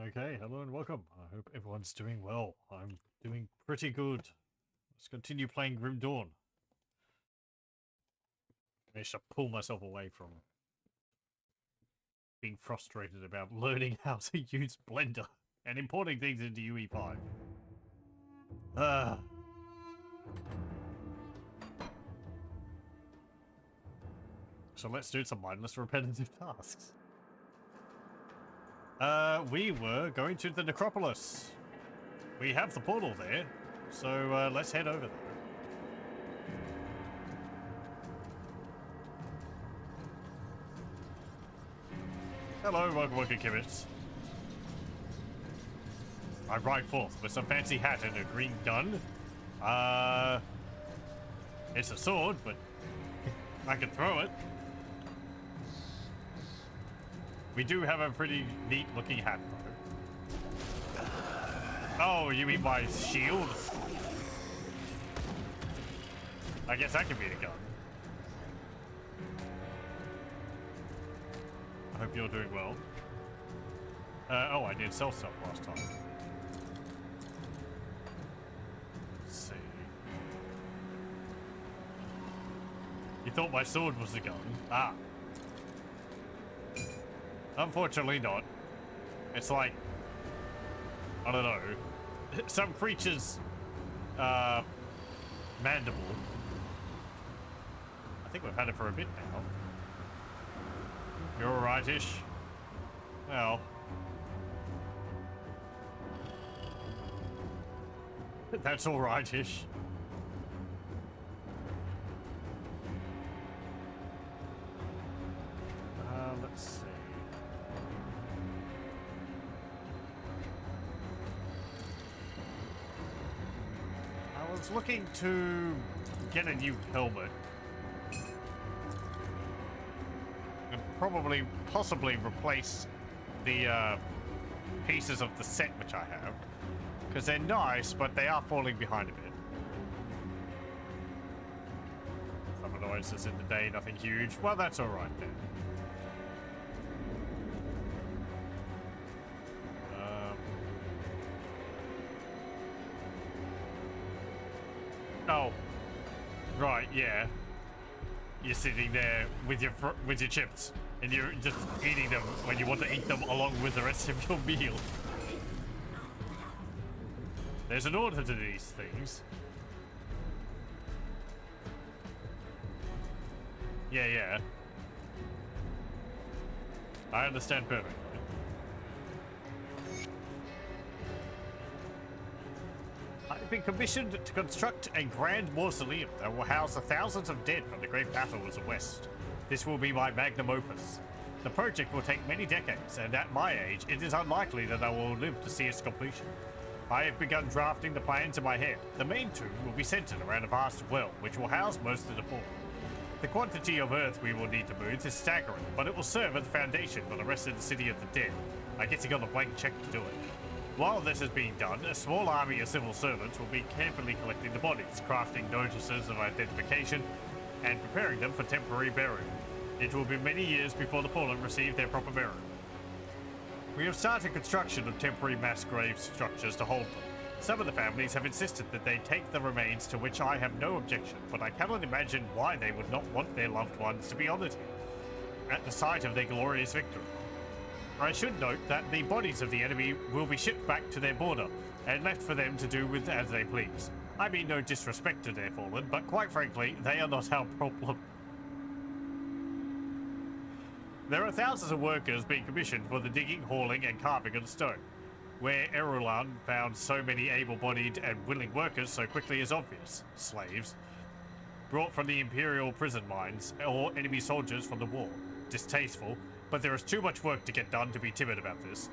Okay, hello and welcome. I hope everyone's doing well. I'm doing pretty good. Let's continue playing Grim Dawn. I managed to pull myself away from being frustrated about learning how to use Blender and importing things into UE5. So let's do some mindless repetitive tasks. We were going to the necropolis. We have the portal there, so let's head over there. Hello, welcome, Kibbits. I ride forth with some fancy hat and a green gun. It's a sword, but I can throw it. We do have a pretty neat looking hat, though. Oh, you mean my shield? I guess that could be a gun. I hope you're doing well. Oh, I did sell stuff last time. Let's see. You thought my sword was a gun? Ah. Unfortunately not. It's like, I don't know, some creature's mandible. I think we've had it for a bit now. You're alright-ish? Well. That's alright-ish. Let's see. I was looking to get a new helmet. And probably, possibly replace the pieces of the set which I have. Because they're nice, but they are falling behind a bit. Some annoyances in the day, nothing huge. Well, that's alright then. Oh, right, yeah. You're sitting there with your chips, and you're just eating them when you want to eat them along with the rest of your meal. There's an order to these things. Yeah. I understand perfectly. I've been commissioned to construct a grand mausoleum that will house the thousands of dead from the great battle of the West. This will be my magnum opus. The project will take many decades, and at my age, it is unlikely that I will live to see its completion. I have begun drafting the plans in my head. The main tomb will be centered around a vast well, which will house most of the poor. The quantity of earth we will need to move is staggering, but it will serve as the foundation for the rest of the city of the dead. I guess you got a blank check to do it. While this is being done, a small army of civil servants will be carefully collecting the bodies, crafting notices of identification, and preparing them for temporary burial. It will be many years before the fallen receive their proper burial. We have started construction of temporary mass grave structures to hold them. Some of the families have insisted that they take the remains, to which I have no objection, but I cannot imagine why they would not want their loved ones to be honored here, at the site of their glorious victory. I should note that the bodies of the enemy will be shipped back to their border and left for them to do with as they please. I mean no disrespect to their fallen, but quite frankly, they are not our problem. There are thousands of workers being commissioned for the digging, hauling, and carving of the stone. Where Erulan found so many able-bodied and willing workers so quickly is obvious. Slaves. Brought from the Imperial prison mines, or enemy soldiers from the war. Distasteful, but there is too much work to get done to be timid about this.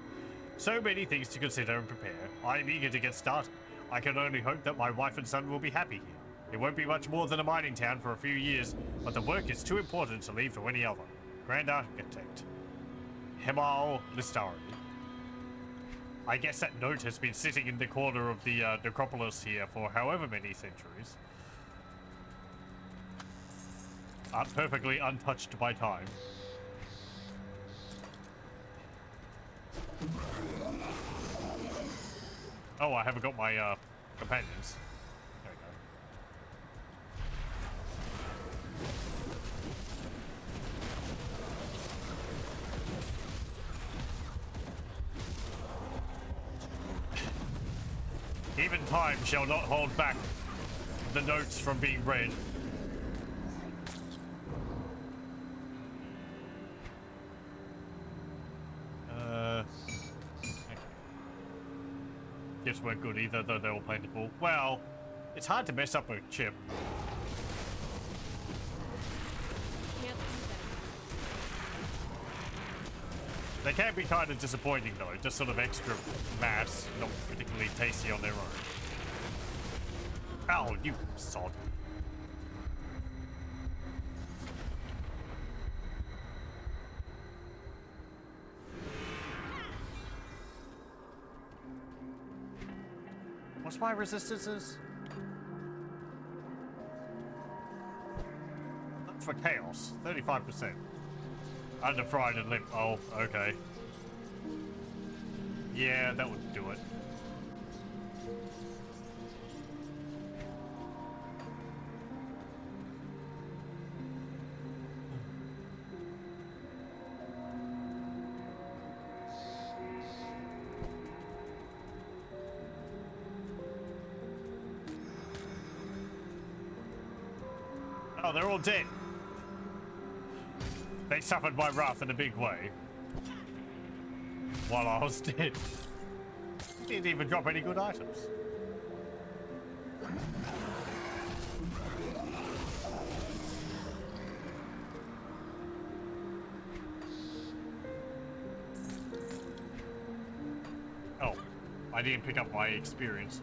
So many things to consider and prepare. I am eager to get started. I can only hope that my wife and son will be happy here. It won't be much more than a mining town for a few years, but the work is too important to leave to any other. Grand Architect. Hemal Listari. I guess that note has been sitting in the corner of the necropolis here for however many centuries. Perfectly untouched by time. Oh, I haven't got my companions. There we go. Even time shall not hold back the notes from being read. Gifts weren't good either, though they were plentiful. Well, it's hard to mess up a chip. They can be kind of disappointing though, just sort of extra mass, not particularly tasty on their own. Oh, you sod. What's my resistances? That's for chaos, 35%. Under pride and limp. Oh, okay. Yeah, that would do it. Oh, they're all dead. They suffered my wrath in a big way. While I was dead. Didn't even drop any good items. Oh, I didn't pick up my experience.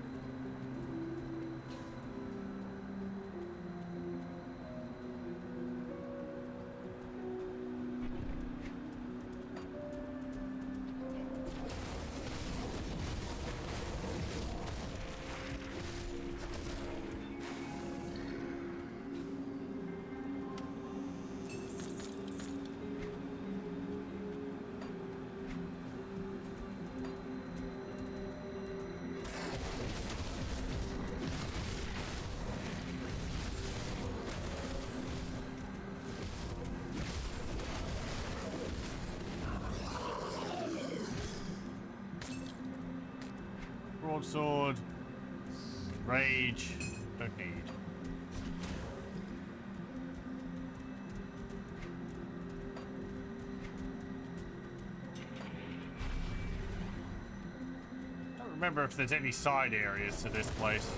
Broadsword, rage, don't need. Don't remember if there's any side areas to this place.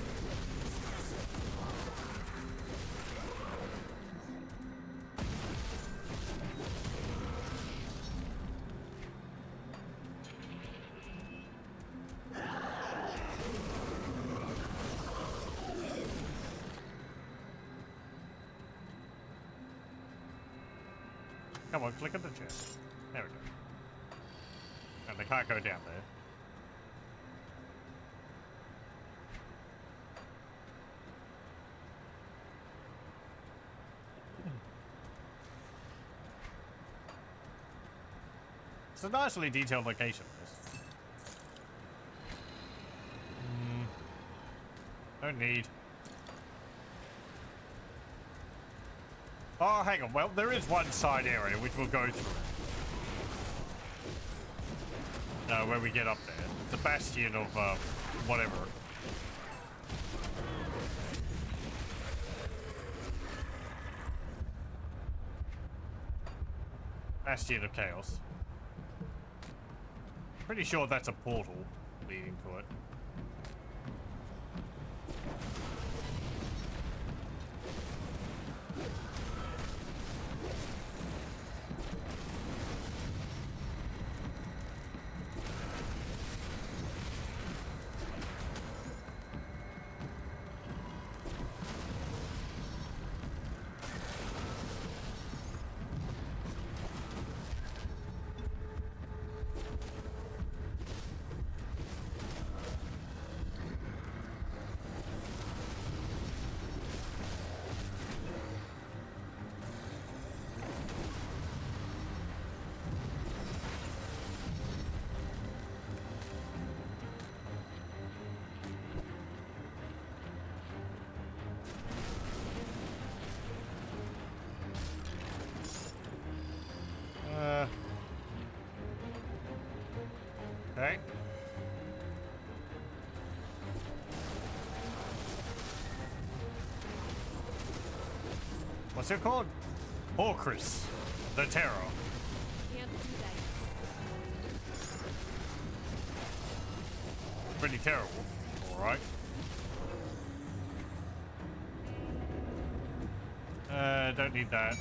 Come on, click on the chest. There we go. And they can't go down there. It's a nicely detailed location, this. Don't need. Oh, hang on. Well, there is one side area which we'll go through. When we get up there. The bastion of, whatever. Bastion of Chaos. Pretty sure that's a portal leading to it. Okay. What's it called? Orcris, the Terror. Can't do that. Pretty terrible. Alright. Don't need that.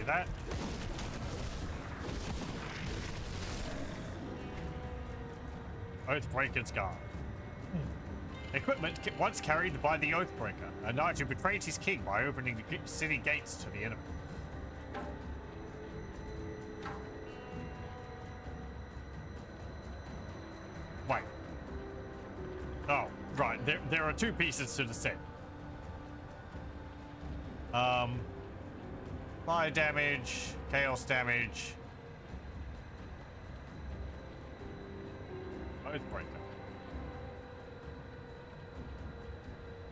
That. Oathbreaker's guard. Equipment once carried by the Oathbreaker, a knight who betrayed his king by opening the city gates to the enemy. Wait. Oh, right. There are two pieces to the set. Fire damage, chaos damage. Oathbreaker.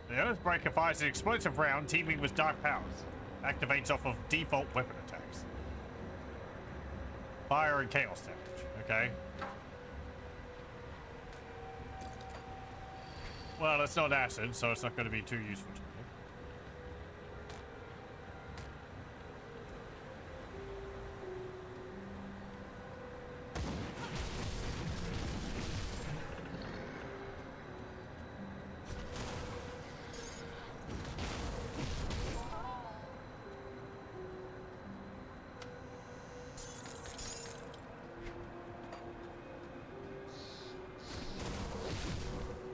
The Oathbreaker fires an explosive round teeming with dark powers. Activates off of default weapon attacks. Fire and chaos damage. Okay. Well, it's not acid, so it's not going to be too useful to me.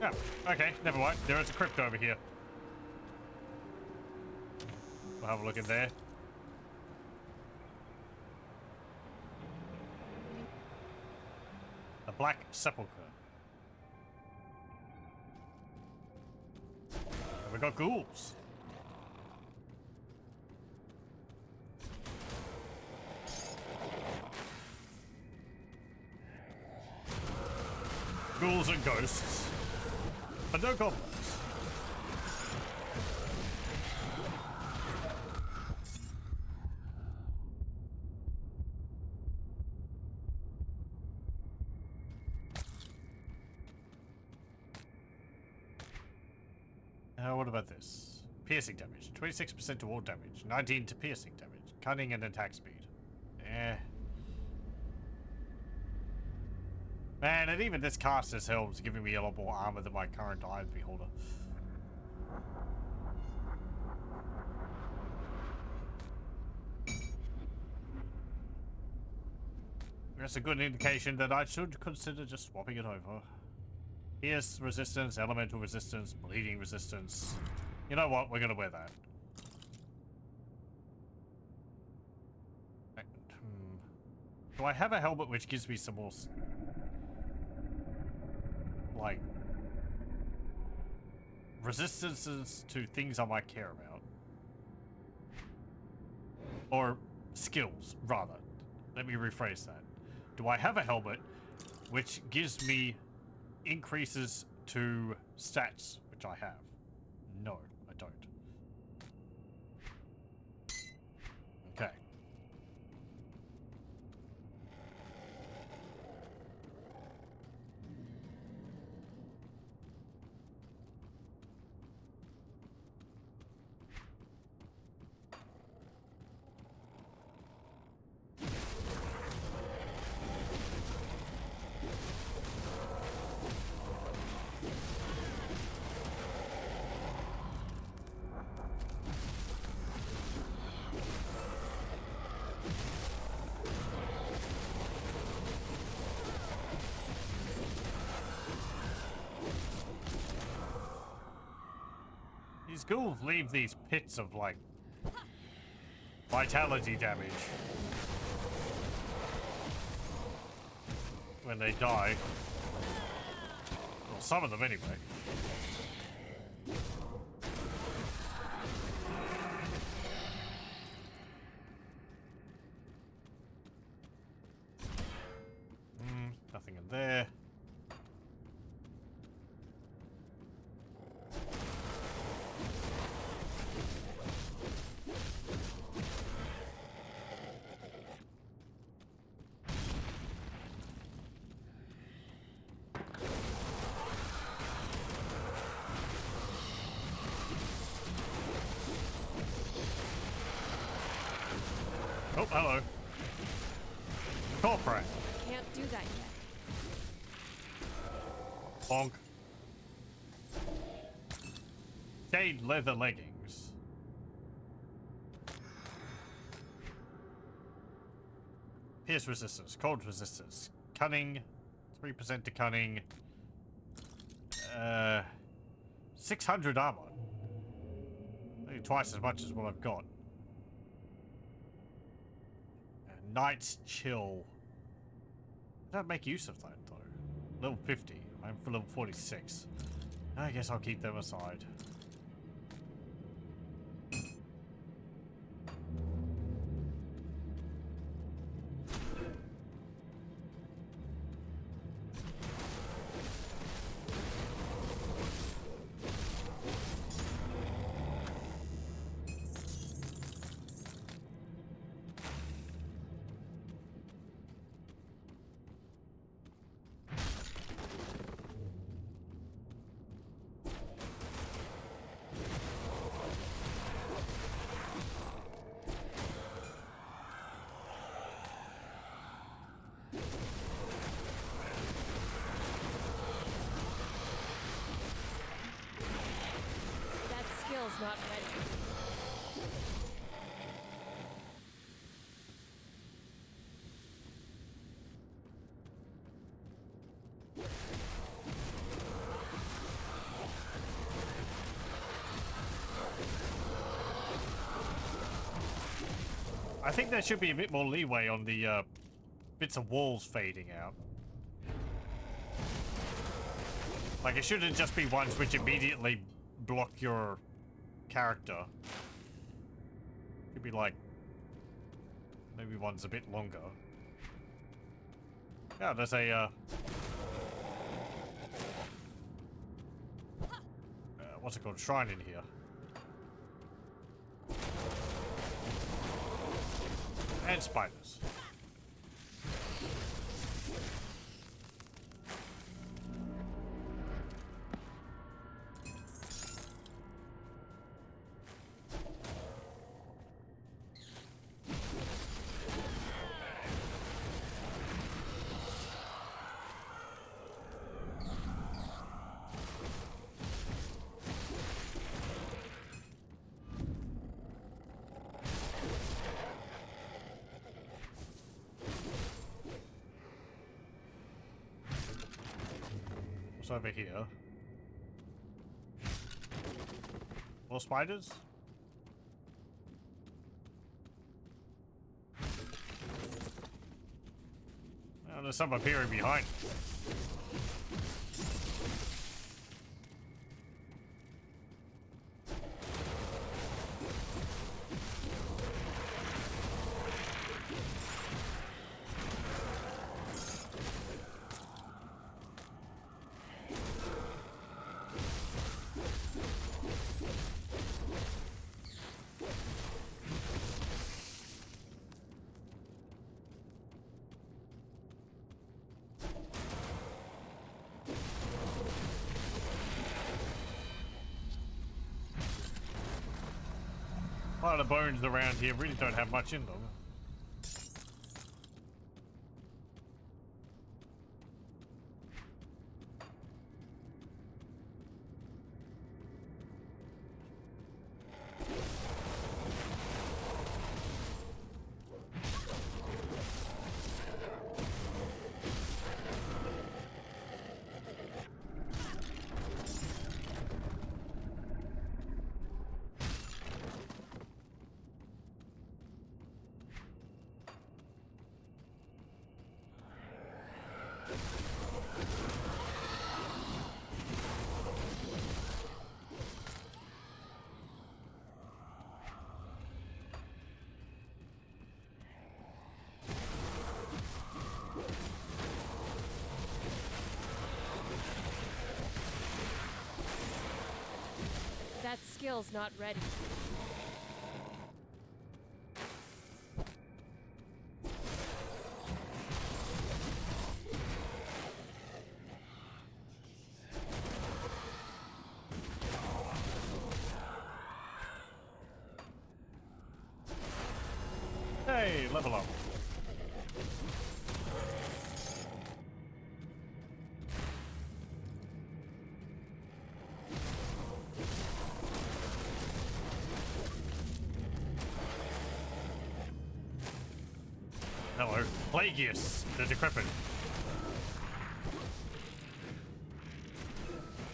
Oh, okay, never mind. There is a crypt over here. We'll have a look in there. The Black Sepulchre. We got ghouls. Ghouls and ghosts. But no goblins. What about this? Piercing damage. 26% to all damage. 19 to piercing damage. Cunning and attack speed. Man, and even this caster's helm's giving me a lot more armor than my current Iron Beholder. That's a good indication that I should consider just swapping it over. Pierce resistance, elemental resistance, bleeding resistance. You know what? We're gonna wear that. Do I have a helmet which gives me some more... like... resistances to things I might care about? Or skills, rather. Let me rephrase that. Do I have a helmet which gives me increases to stats, which I have? No, I don't. Okay. These ghouls leave these pits of, like, vitality damage when they die. Well, some of them anyway. Nothing in there. Oh, hello. Corporate. Can't do that yet. Bonk. Jade leather leggings. Pierce resistance, cold resistance, cunning, 3% to cunning. 600 armor. Maybe twice as much as what I've got. Night's chill. I don't make use of that though. Level 50. I'm for level 46. I guess I'll keep them aside. Not ready. I think there should be a bit more leeway on the bits of walls fading out. Like, it shouldn't just be ones which immediately block your character. Could be like, maybe one's a bit longer. Yeah, there's a what's it called, shrine in here. And spiders. What's over here? More spiders? Oh, there's some appearing behind. A lot of the bones around here really don't have much in them. skill's not ready. Hey, level up. Hello, Plagueis, the Decrepit.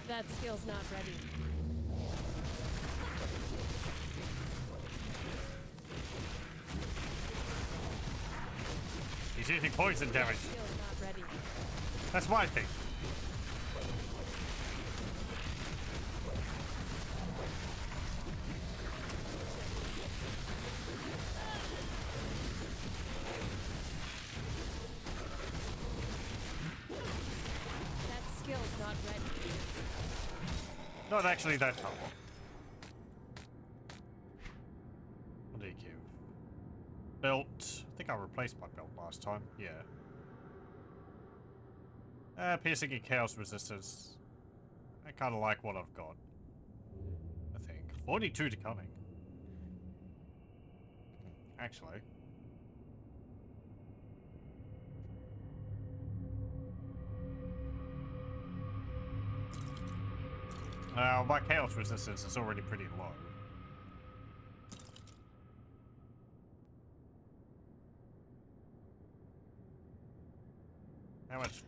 That skill's not ready. He's using poison damage. That skill's not ready. That's my thing. That skill's not ready. Not actually that tough. What do you give? Belt. I think I replaced my belt last time. Yeah. Piercing and chaos resistance. I kind of like what I've got. I think 42 to cunning. Actually. My chaos resistance is already pretty low. How much?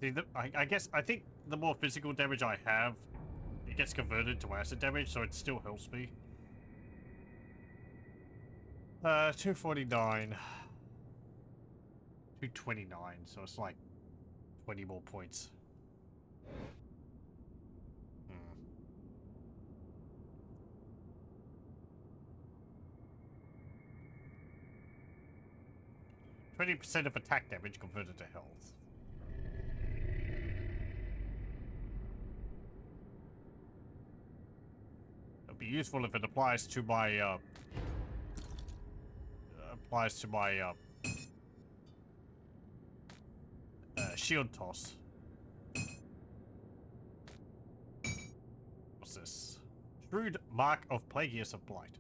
See, I think the more physical damage I have, it gets converted to acid damage, so it still helps me. 249. 229, so it's like 20 more points. 20% of attack damage converted to health. It'll be useful if it applies to my shield toss. What's this? Shrewd Mark of Plagueis of Blight.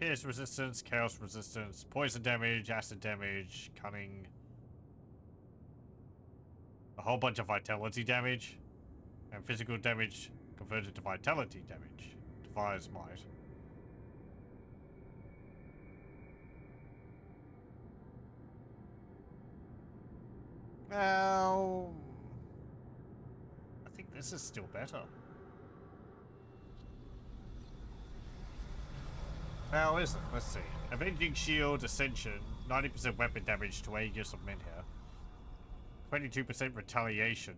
Pierce resistance, chaos resistance, poison damage, acid damage, cunning. A whole bunch of vitality damage. And physical damage converted to vitality damage. Defies might. Well, I think this is still better. How is it? Let's see. Avenging Shield, Ascension, 90% weapon damage to Aegis of Menhir. 22% retaliation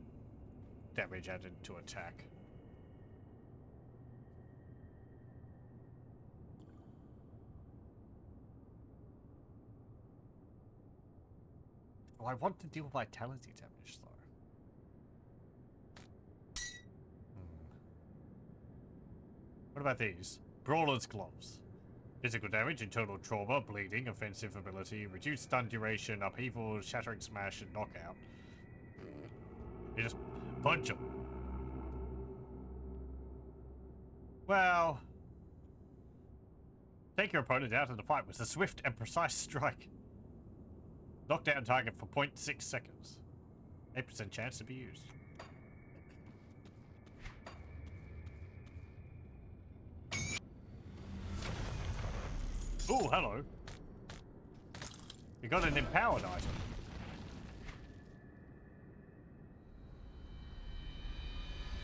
damage added to attack. Oh, I want to deal vitality damage, though. What about these? Brawler's Gloves. Physical damage, internal trauma, bleeding, offensive ability, reduced stun duration, upheaval, shattering smash, and knockout. You just punch them. Well, take your opponent out of the fight with a swift and precise strike. Knock down target for 0.6 seconds. 8% chance to be used. Oh, hello. We got an empowered item.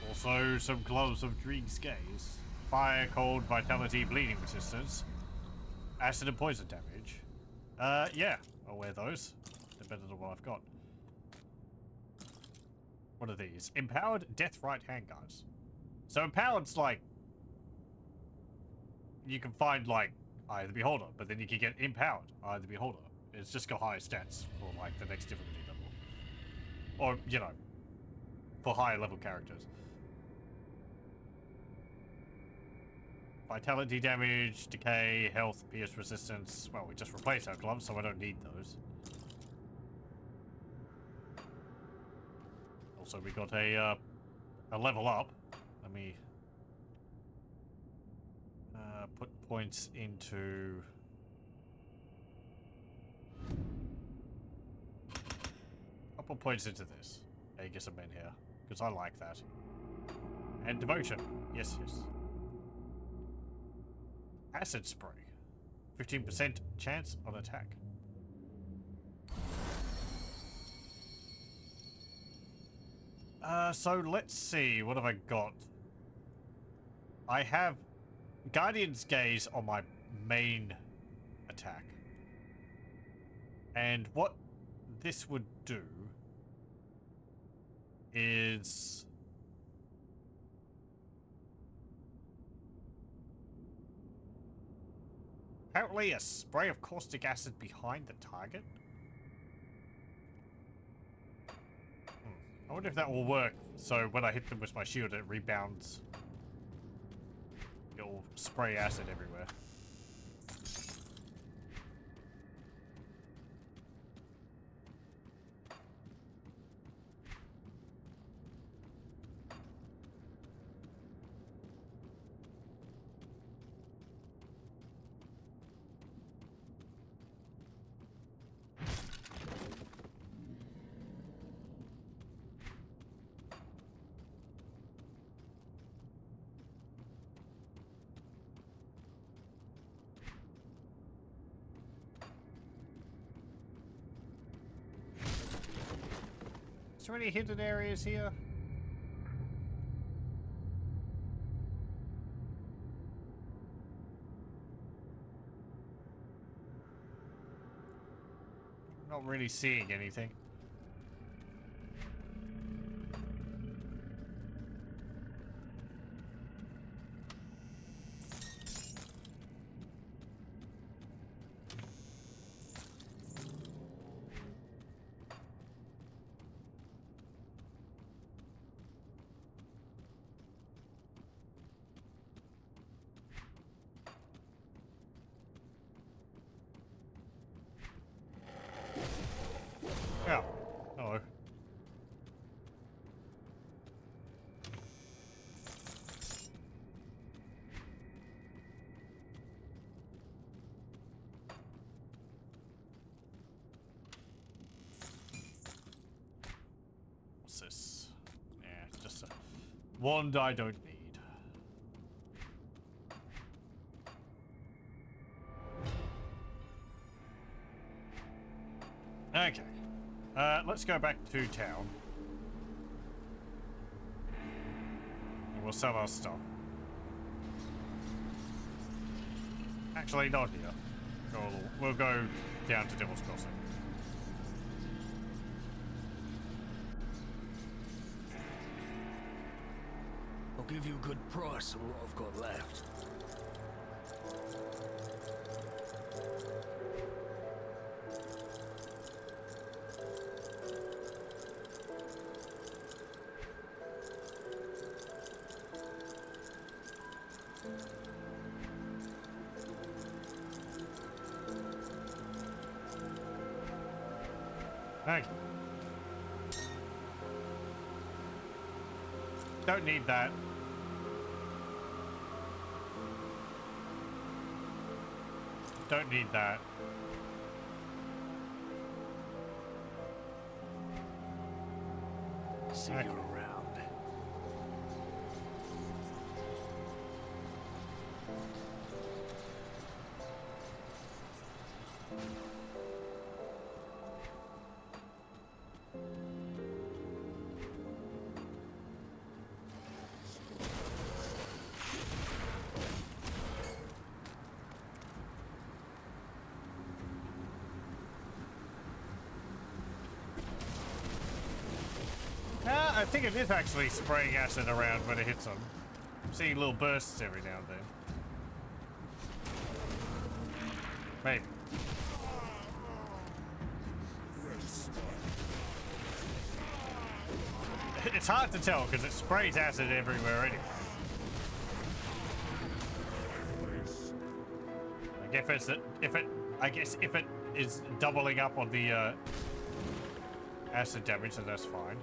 Also, some gloves of Dreeg's Gaze. Fire, cold, vitality, bleeding resistance. Acid and poison damage. Yeah, I'll wear those. They're better than what I've got. What are these? Empowered Death Right handguards. So empowered's like... You can find, like, Eye of the Beholder, but then you can get empowered Eye of the Beholder. It's just got higher stats for, like, the next difficulty level. Or, you know, for higher level characters. Vitality damage, decay, health, pierce resistance. Well, we just replaced our gloves, so I don't need those. Also, we got a level up. Let me put points into... I'll put points into this. Aegis of Men here, because I like that. And devotion. Yes, yes. Acid spray. 15% chance on attack. So let's see. What have I got? I have Guardian's Gaze on my main attack. And what this would do is... apparently a spray of caustic acid behind the target? I wonder if that will work, so when I hit them with my shield it rebounds. It'll spray acid everywhere. Is there any hidden areas here? Not really seeing anything. Yeah. Hello. What's this? Yeah, just a wand I don't need. Okay. Let's go back to town. And we'll sell our stuff. Actually, not here. We'll go down to Devil's Crossing. I'll give you a good price on what I've got left. Thank you. Don't need that. Don't need that. See you around. I think it is actually spraying acid around when it hits them. I'm seeing little bursts every now and then. Maybe. It's hard to tell because it sprays acid everywhere anyway. Like I guess if it is doubling up on the acid damage, then that's fine.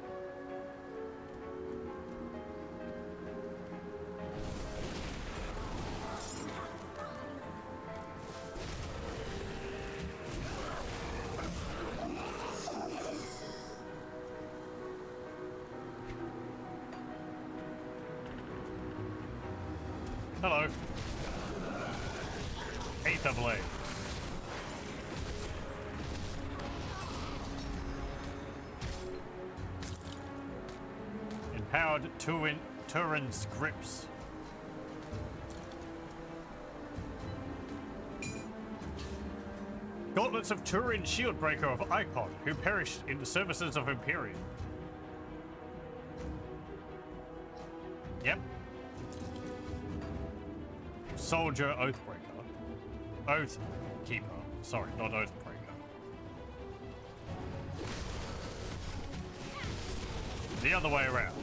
Hello. AA. Empowered Turin's grips. Gauntlets of Turin, Shieldbreaker of Icon, who perished in the services of Imperium. Yep. Soldier Oathbreaker. Oathkeeper. Sorry, not Oathbreaker. The other way around.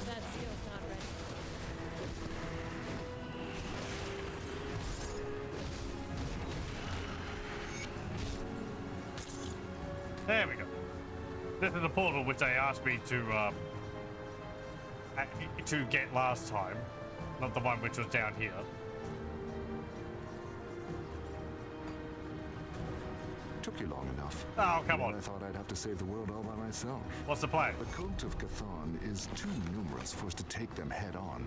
That skill's not ready. There we go. This is the portal which they asked me to get last time, not the one which was down here. Took you long enough. Oh, come on. I thought I'd have to save the world all by myself. What's the plan? The cult of Cairn is too numerous for us to take them head on.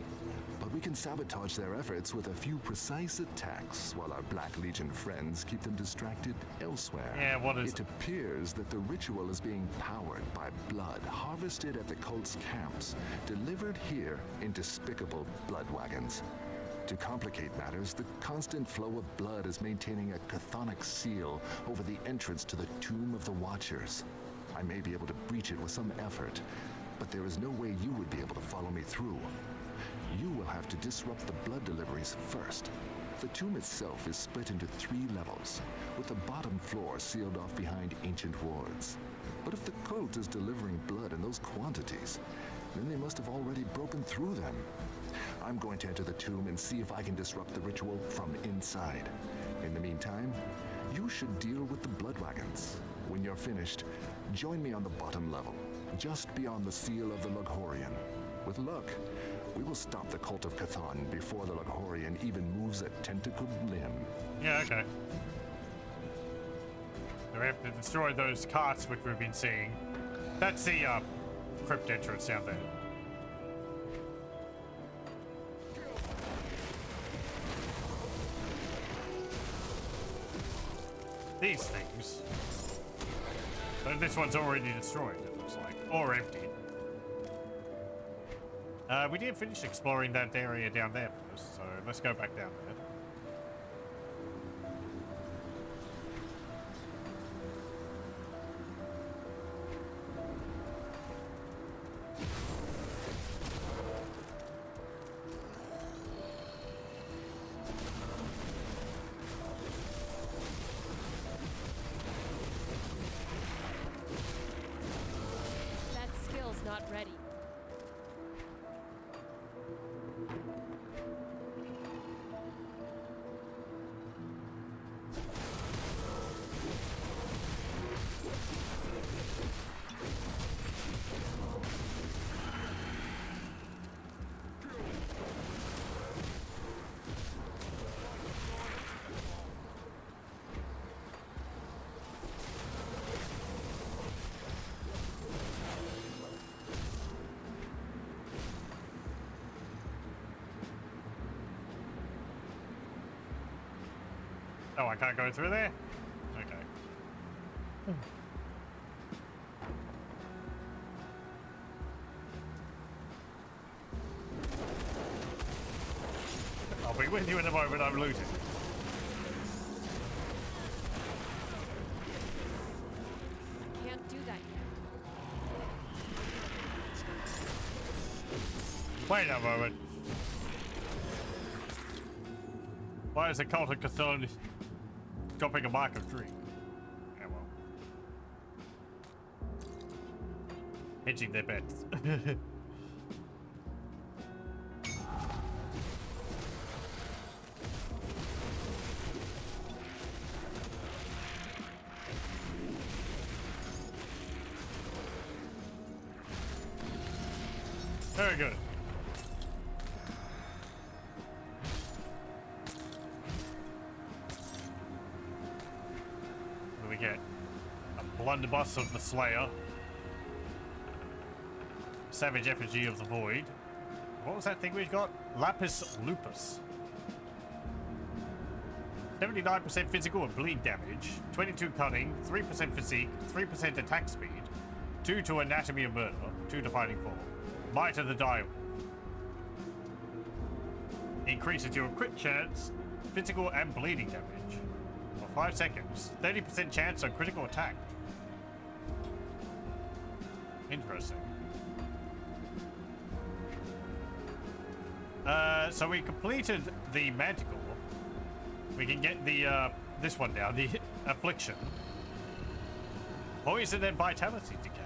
But we can sabotage their efforts with a few precise attacks while our Black Legion friends keep them distracted elsewhere. Yeah, what is it? It appears that the ritual is being powered by blood harvested at the cult's camps, delivered here in despicable blood wagons. To complicate matters, the constant flow of blood is maintaining a chthonic seal over the entrance to the Tomb of the Watchers. I may be able to breach it with some effort, but there is no way you would be able to follow me through. You will have to disrupt the blood deliveries first. The tomb itself is split into 3 levels, with the bottom floor sealed off behind ancient wards. But if the cult is delivering blood in those quantities, then they must have already broken through them. I'm going to enter the tomb and see if I can disrupt the ritual from inside. In the meantime, you should deal with the blood wagons. When you're finished, join me on the bottom level, just beyond the seal of the Lughorian. With luck, we will stop the cult of Cairn before the Lughorian even moves a tentacled limb. Yeah, okay. So we have to destroy those carts which we've been seeing. That's the crypt entrance down there. These things. But this one's already destroyed, it looks like. Or empty. We did finish exploring that area down there first, so let's go back down there. That skill's not ready. Oh, I can't go through there? Okay. I'll be with you in a moment, I'm looting. Can't do that yet. Wait a moment. Why is the cult of Cthulhu dropping a mark of drink? Yeah, well. Hedging their bets. Very good. What do we get? A blunderbuss of the Slayer. Savage effigy of the Void. What was that thing we got? Lapis Lupus. 79% physical and bleed damage, 22 cunning, 3% physique, 3% attack speed, 2 to anatomy of murder, 2 to fighting form. Might of the Dire. Increases your crit chance, physical and bleeding damage for 5 seconds. 30% chance on critical attack. Interesting. So we completed the Manticore. We can get the this one now, the Affliction. Poison and Vitality Decay.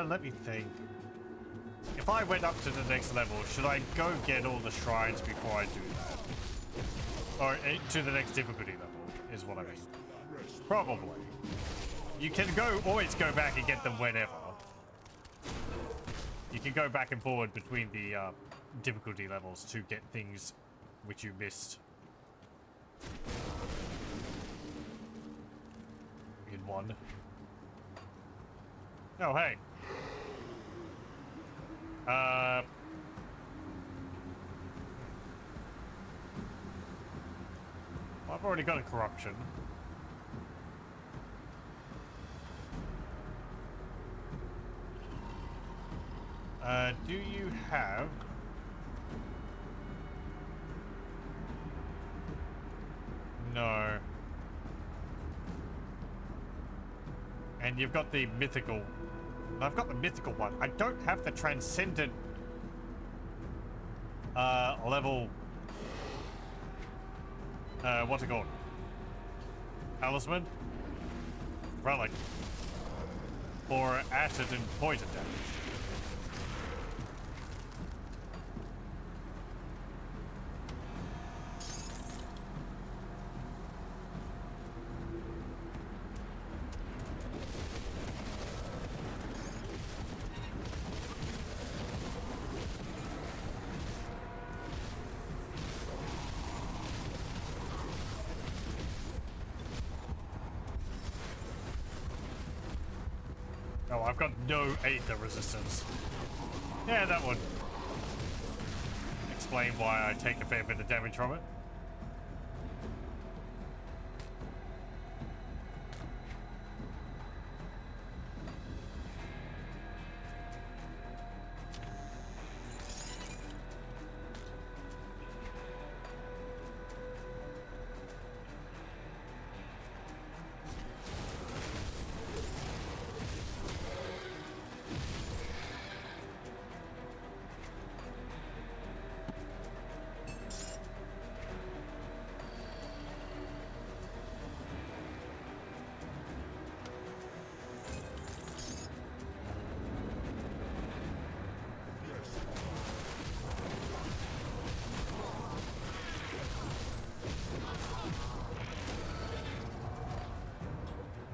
Let me think. If I went up to the next level, should I go get all the shrines before I do that? Or to the next difficulty level, is what I mean. Probably. You can always go back and get them whenever. You can go back and forward between the difficulty levels to get things which you missed in one. Oh, hey. I've already got a corruption. Do you have... No. And you've got the mythical... I've got the mythical one. I don't have the transcendent level. What's it called? Talisman? Relic. For acid and poison damage. Oh, I've got no Aether resistance. Yeah, that would explain why I take a fair bit of damage from it.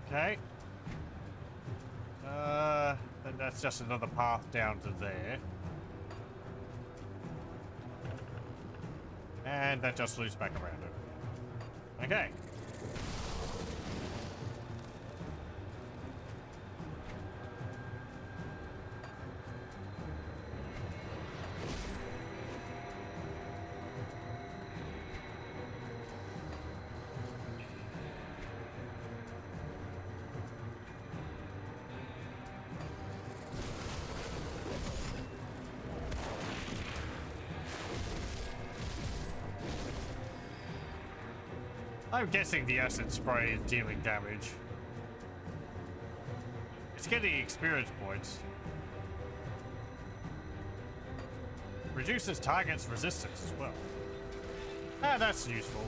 Okay. Then that's just another path down to there. And that just loops back around over there. Okay. I'm guessing the acid spray is dealing damage. It's getting experience points. Reduces target's resistance as well. Ah, that's useful.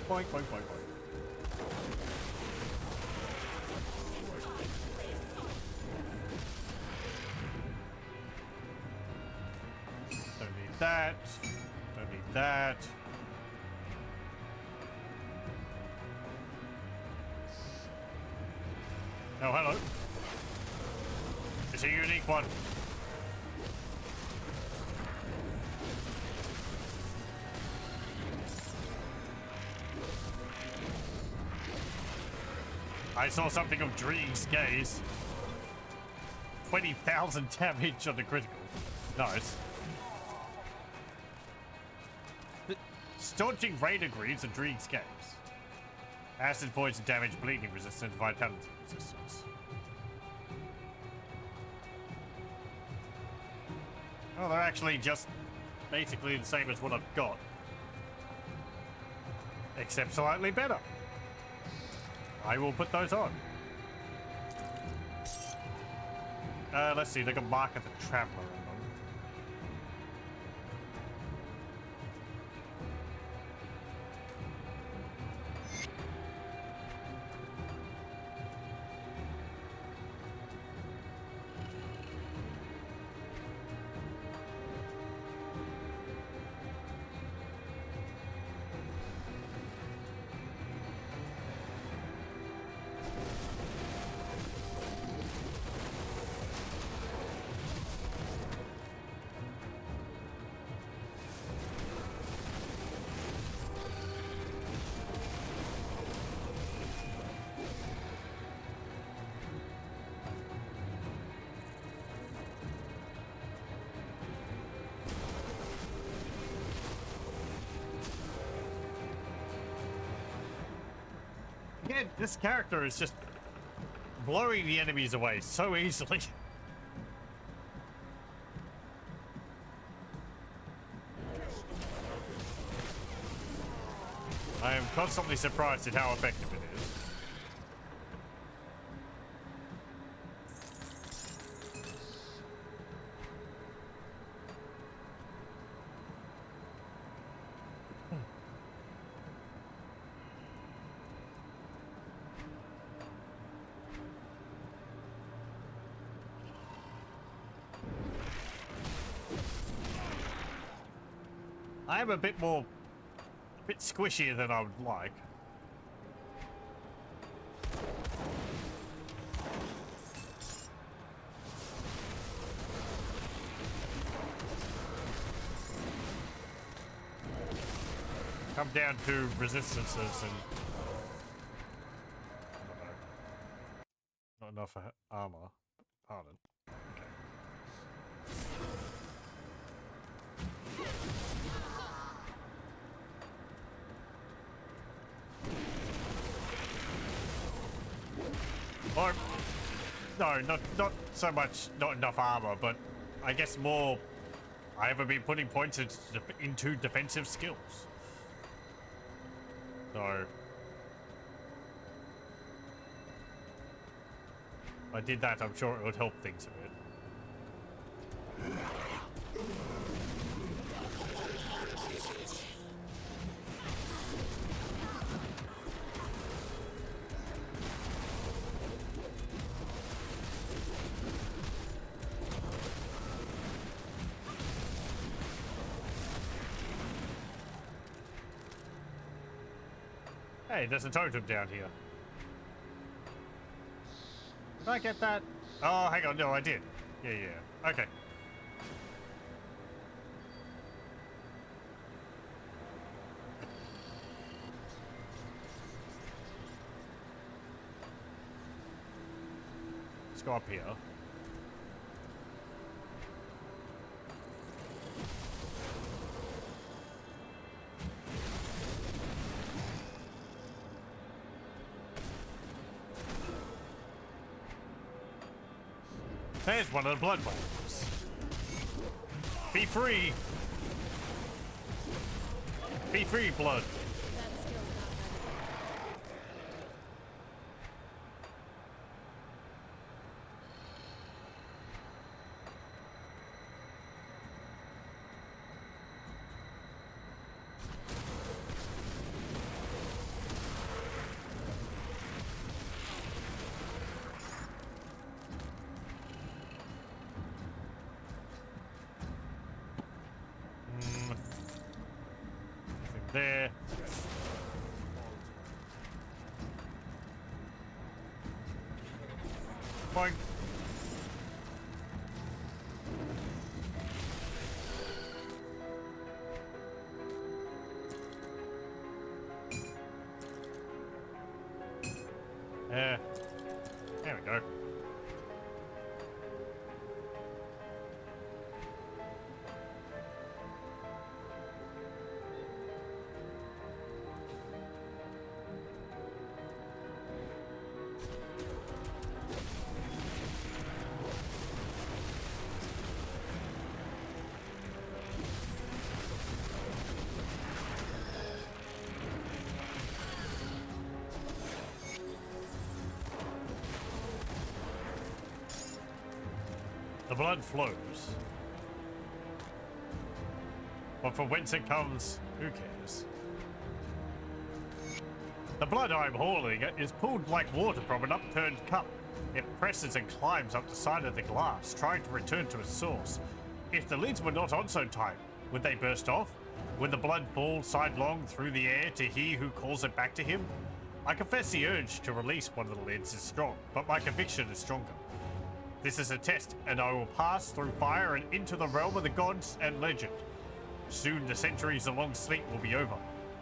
Boink, boink, boink, boink. Don't need that. Don't need that. Oh, hello. It's a unique one. I saw something of Dreeg's gaze. 20,000 damage on the critical. Nice. Staunching Raider Greaves and Dreeg's gaze. Acid poison damage, bleeding resistance, vitality resistance. Oh, they're actually just basically the same as what I've got. Except slightly better. I will put those on. Let's see, they can mark at the Traveler on them. Yeah, this character is just blowing the enemies away so easily. I am constantly surprised at how effective it is. I am a bit squishier than I would like. Come down to resistances and I don't know. Not enough armor. Pardon. Or, no, not so much not enough armor, but I guess more. I haven't been putting points into defensive skills. So if I did that, I'm sure it would help things a bit. Hey, there's a totem down here. Did I get that? Oh, hang on. No, I did. Yeah. Okay. Let's go up here. There's one of the blood wagons. Be free! Be free, blood! That skill's not ready. Nothing there. Boink. There we go. The blood flows. But from whence it comes, who cares? The blood I'm hauling is pulled like water from an upturned cup. It presses and climbs up the side of the glass, trying to return to its source. If the lids were not on so tight, would they burst off? Would the blood fall sidelong through the air to he who calls it back to him? I confess the urge to release one of the lids is strong, but my conviction is stronger. This is a test, and I will pass through fire and into the realm of the gods and legend. Soon the centuries of long sleep will be over,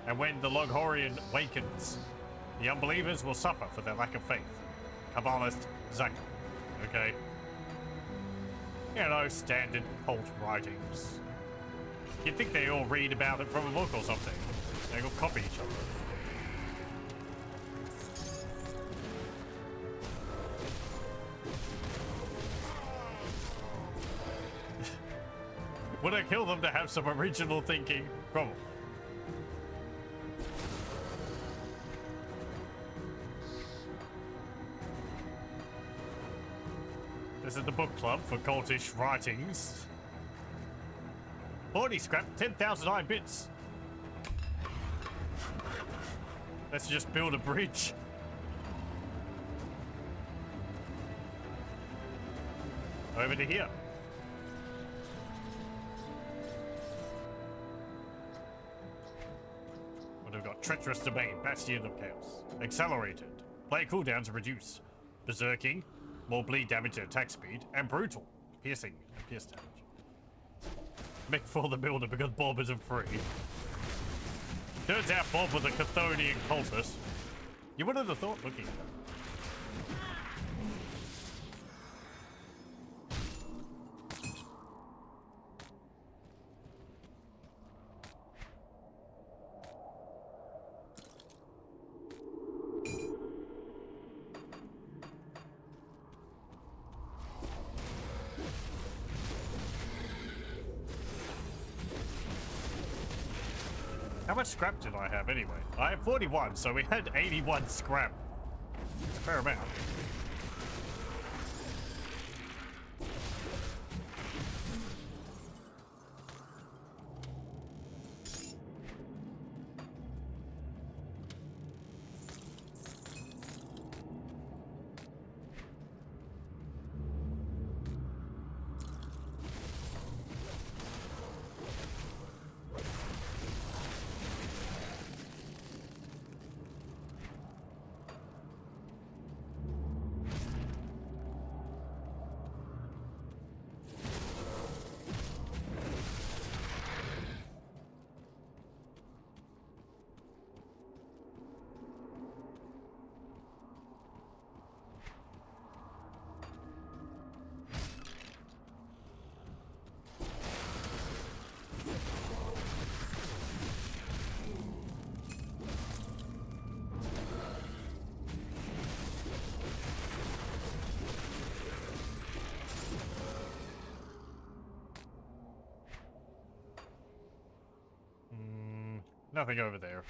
and when the Loghorian wakens, the unbelievers will suffer for their lack of faith. Kabbalist Zach. Okay. You know, standard cult writings. You'd think they all read about it from a book or something. They all copy each other. Would I kill them to have some original thinking? Probably. This is the book club for cultish writings. 40 scrap, 10,000 iron bits. Let's just build a bridge. Over to here. We've got Treacherous Domain, Bastion of Chaos. Accelerated. Player cooldowns reduced. Berserking. More bleed damage and attack speed. And Brutal. Piercing and pierce damage. Make for the builder because Bob isn't free. Turns out Bob was a Chthonian cultist. You wouldn't have thought looking at him. How much scrap did I have anyway? I have 41, so we had 81 scrap. It's a fair amount. Nothing over there.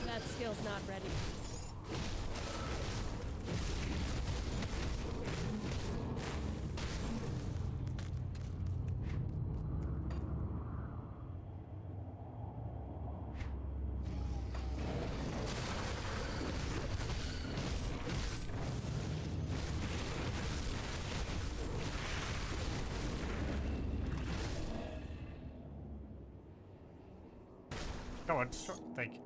That skill's not ready. Come on, thank you.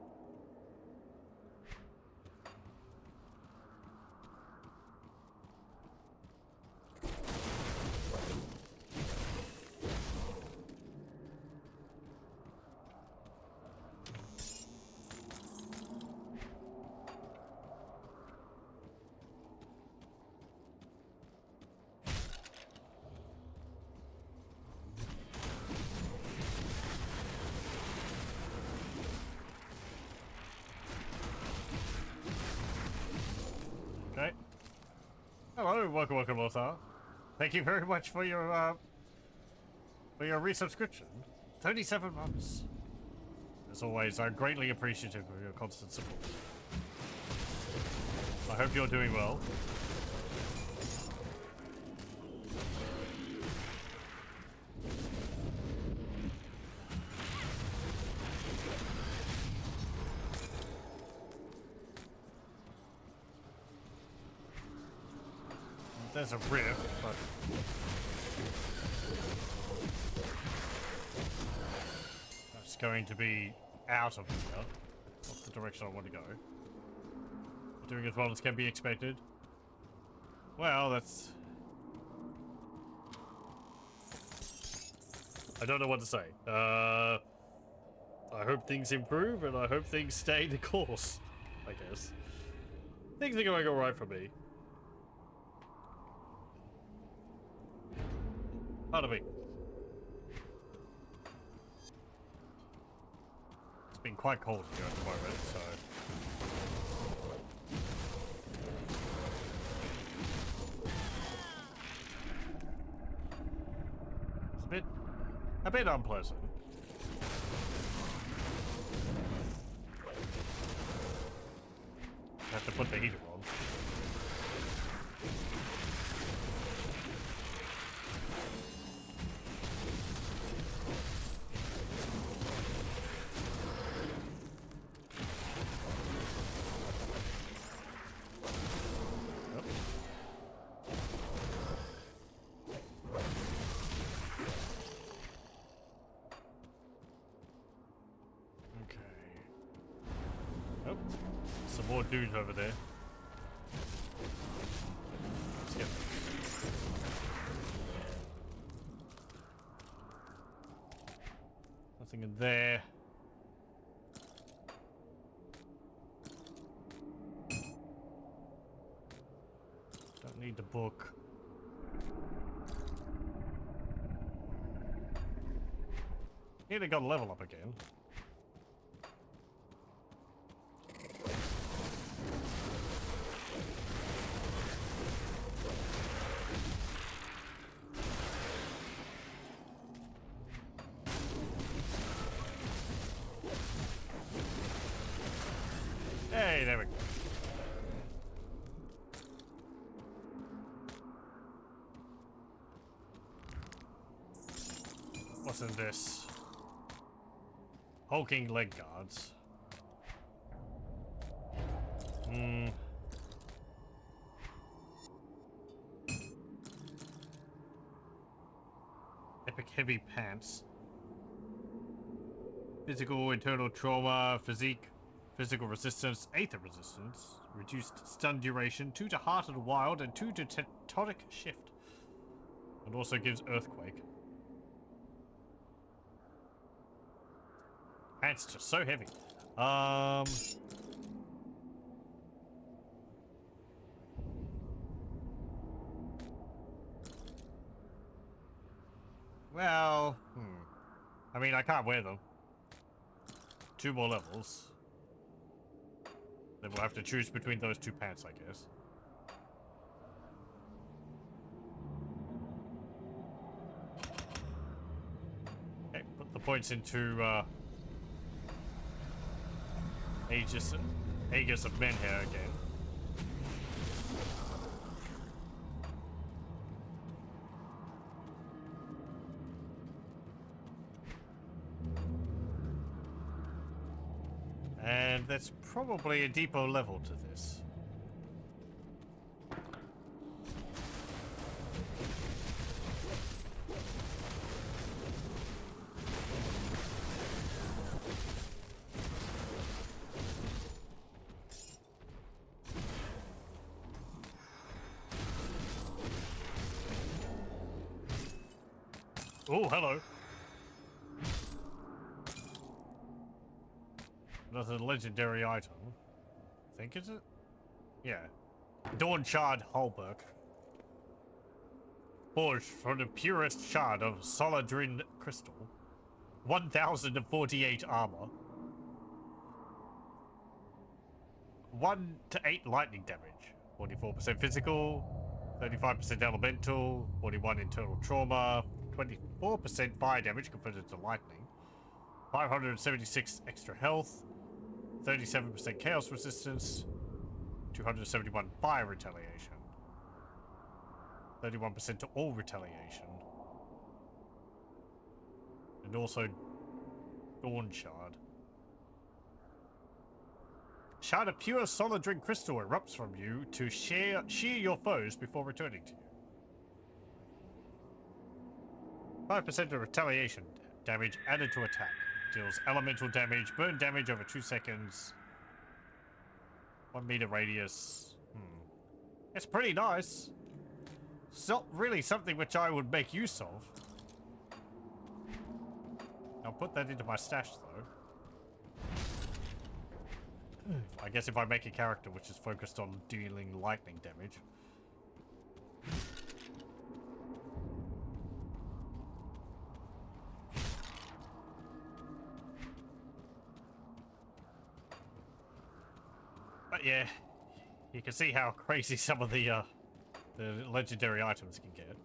Okay. Hello, welcome, Lothar. Thank you very much for your resubscription. 37 months. As always, I'm greatly appreciative of your constant support. I hope you're doing well. There's a rift, but that's going to be out of here. Not the direction I want to go. Doing as well as can be expected. Well, that's... I don't know what to say. I hope things improve, and I hope things stay the course, I guess. Things are going alright for me. Pardon me. It's been quite cold here at the moment, so... It's a bit unpleasant. I have to put the heater on. Oh, some more dudes over there. Let's get them. Nothing in there. Don't need the book. Nearly got a level up again. Hey, there we go. What's in this? Hulking leg guards. Epic heavy pants. Physical, internal trauma, physique, Physical resistance, aether resistance, reduced stun duration, 2 to Heart of the Wild, and 2 to Tectonic Shift. It also gives Earthquake. And it's just so heavy. Well, I mean, I can't wear them. 2 more levels. Then we'll have to choose between those 2 pants, I guess. Okay, put the points into Aegis of Menhair again. And that's probably a depot level to this. Oh, hello. Another legendary item. I think, is it? Yeah. Dawn Shard Halberg. Forged from the purest shard of Soladrin crystal. 1048 armor. 1 to 8 lightning damage. 44% physical. 35% elemental. 41 internal trauma. 24% fire damage converted to lightning. 576 extra health. 37% chaos resistance, 271 fire retaliation, 31% to all retaliation, and also Dawn Shard. Shard of pure solid drink crystal erupts from you to shear your foes before returning to you. 5% of retaliation damage added to attack. Deals elemental damage, burn damage over 2 seconds. 1 meter radius. It's pretty nice. It's not really something which I would make use of. I'll put that into my stash though. I guess if I make a character which is focused on dealing lightning damage. But yeah, you can see how crazy some of the legendary items can get.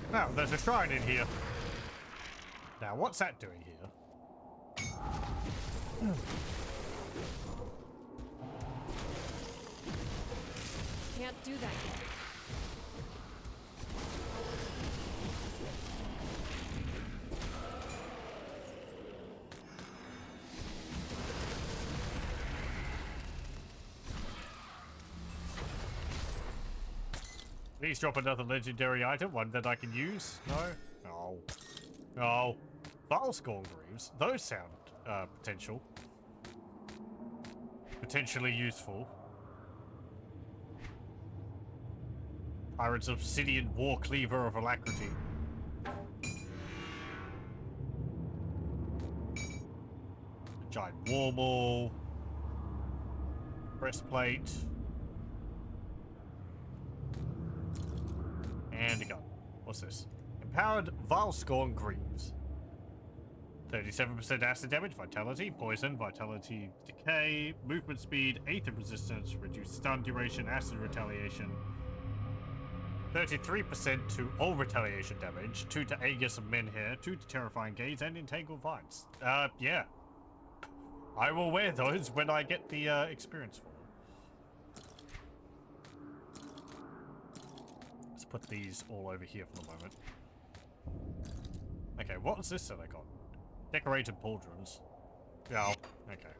Now, there's a shrine in here. Now, what's that doing here? Can't do that yet. Please drop another legendary item, one that I can use. No? No. No. Valscorn Greaves. Those sound potential. Potentially useful. Pirate's Obsidian War Cleaver of Alacrity. Giant War Maul. breastplate. And a gun. What's this? Empowered Valscorn Greaves. 37% acid damage, vitality, poison, vitality decay, movement speed, aether resistance, reduced stun duration, acid retaliation. 33% to all retaliation damage, 2 to Aegis of Menhair, 2 to Terrifying Gaze, and Entangled Vines. Yeah. I will wear those when I get the experience for them. Let's put these all over here for the moment. Okay, what is this that I got? Decorated pauldrons. Yeah, okay.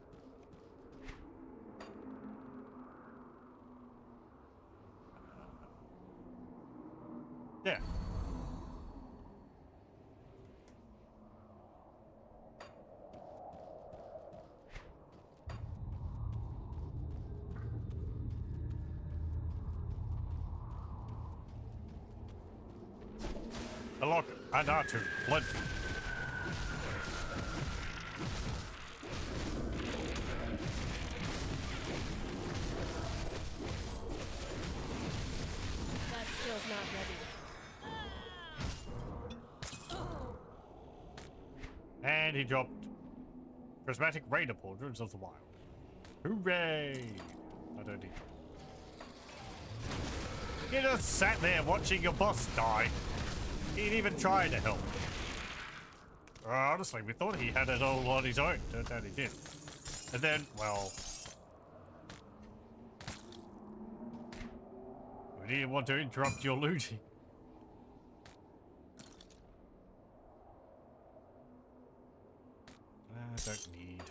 Yeah. Alok Anatu, blood. That skill's not ready. And he dropped Prismatic Raider Pauldrons of the Wild. Hooray! I don't need them. You just sat there watching your boss die. He didn't even try to help. Honestly, we thought he had it all on his own. Turns out he did. And then, well... we didn't want to interrupt your looting. I don't need...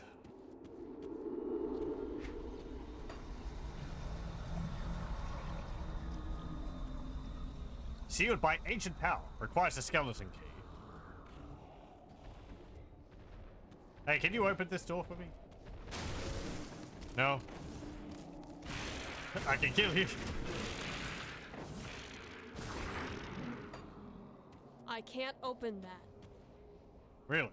Sealed by ancient power. Requires a skeleton key. Hey, can you open this door for me? No. I can kill you. I can't open that. Really?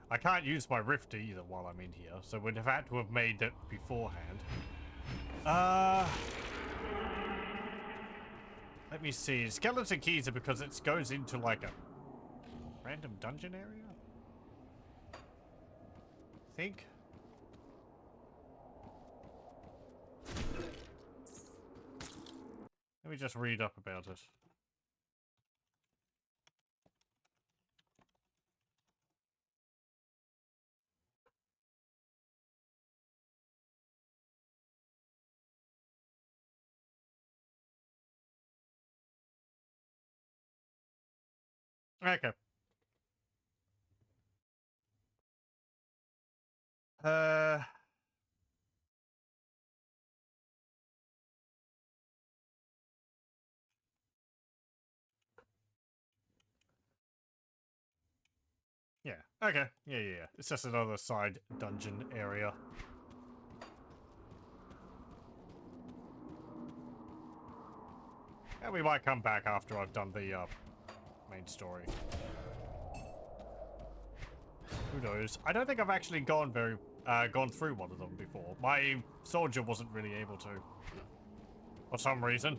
I can't use my rift either while I'm in here, so we'd have had to have made it beforehand. Let me see. Skeleton keys are because it goes into like a random dungeon area? I think. Let me just read up about it. Okay. Yeah. Okay. Yeah. It's just another side dungeon area. And we might come back after I've done the main story. Who knows? I don't think I've actually gone through one of them before. My soldier wasn't really able to, for some reason.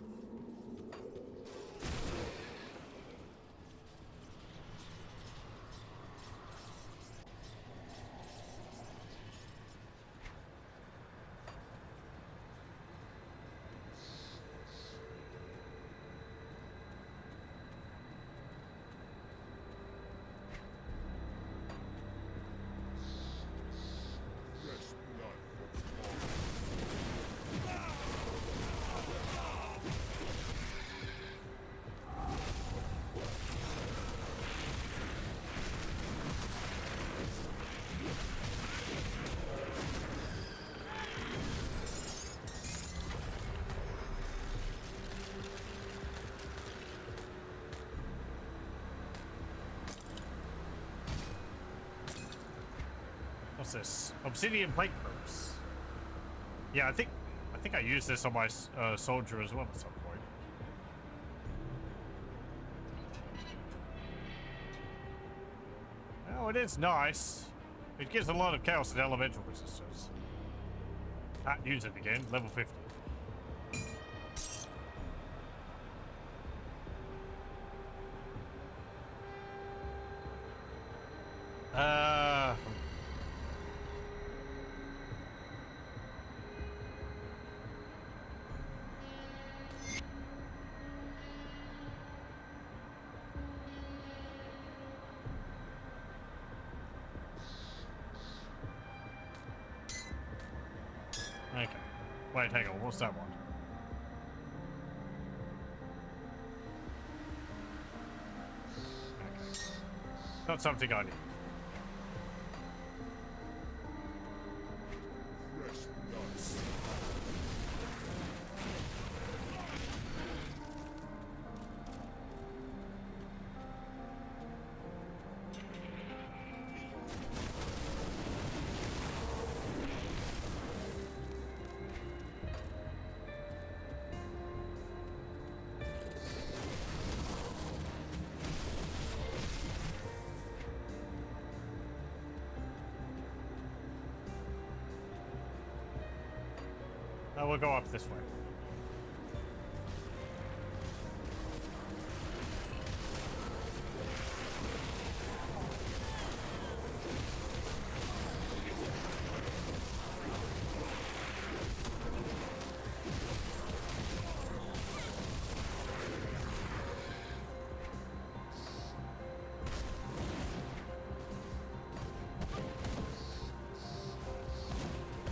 What's this? Obsidian plate ropes. Yeah, I think I used this on my soldier as well at some point. Oh, it is nice. It gives a lot of chaos and elemental resistance. Can't use it again. Level 50. Okay. Wait, hang on. What's that one? Okay. Not something I need. Oh, we'll go up this way.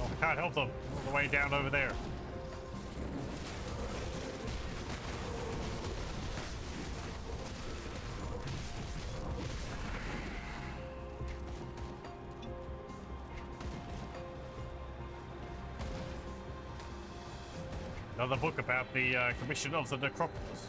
Oh, I can't help them. All the way down over there. Another book about the commission of the necropolis.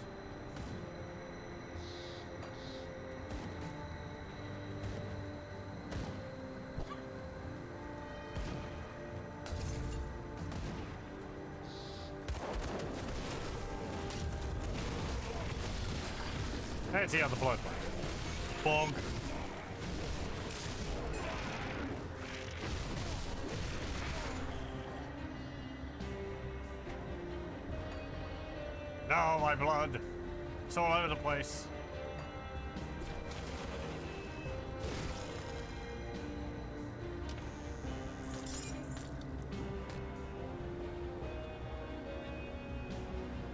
There's the other blood. Bong. No, my blood. It's all over the place.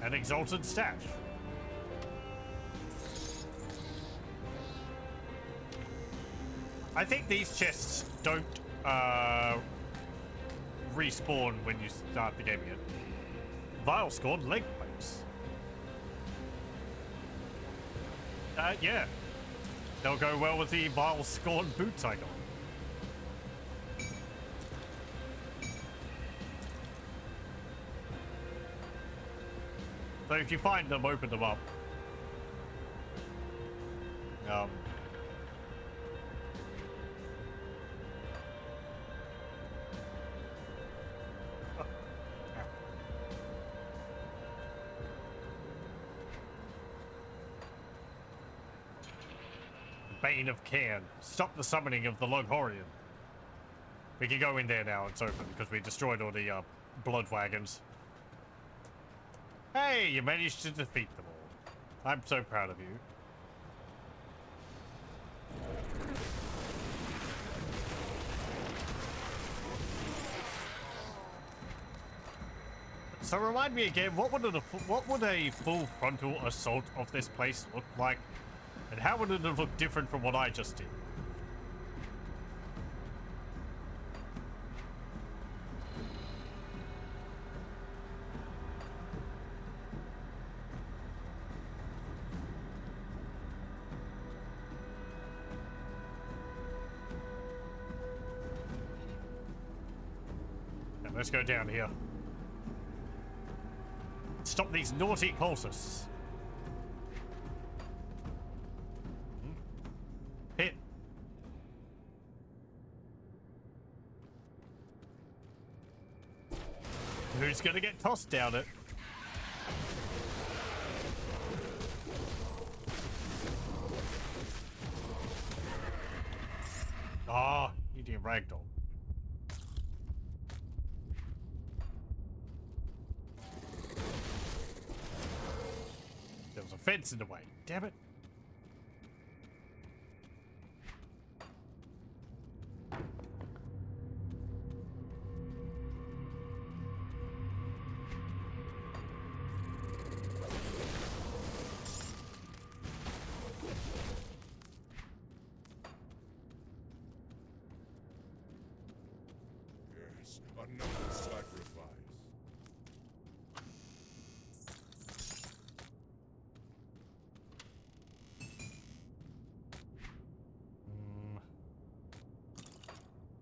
An exalted stash. I think these chests don't respawn when you start the game again. Vile scorn leg plates. Yeah. They'll go well with the vile scorn boots I got. So if you find them, open them up. Bane of Cairn. Stop the summoning of the Loghorian. We can go in there now. It's open because we destroyed all the blood wagons. Hey, you managed to defeat them all. I'm so proud of you. So remind me again, what would a full frontal assault of this place look like? And how would it have looked different from what I just did? Now, let's go down here. Stop these naughty cultists. Hit. Who's gonna get tossed down it? Ah, you did ragdoll. a fence in the way. Damn it. Yes, another sacrifice.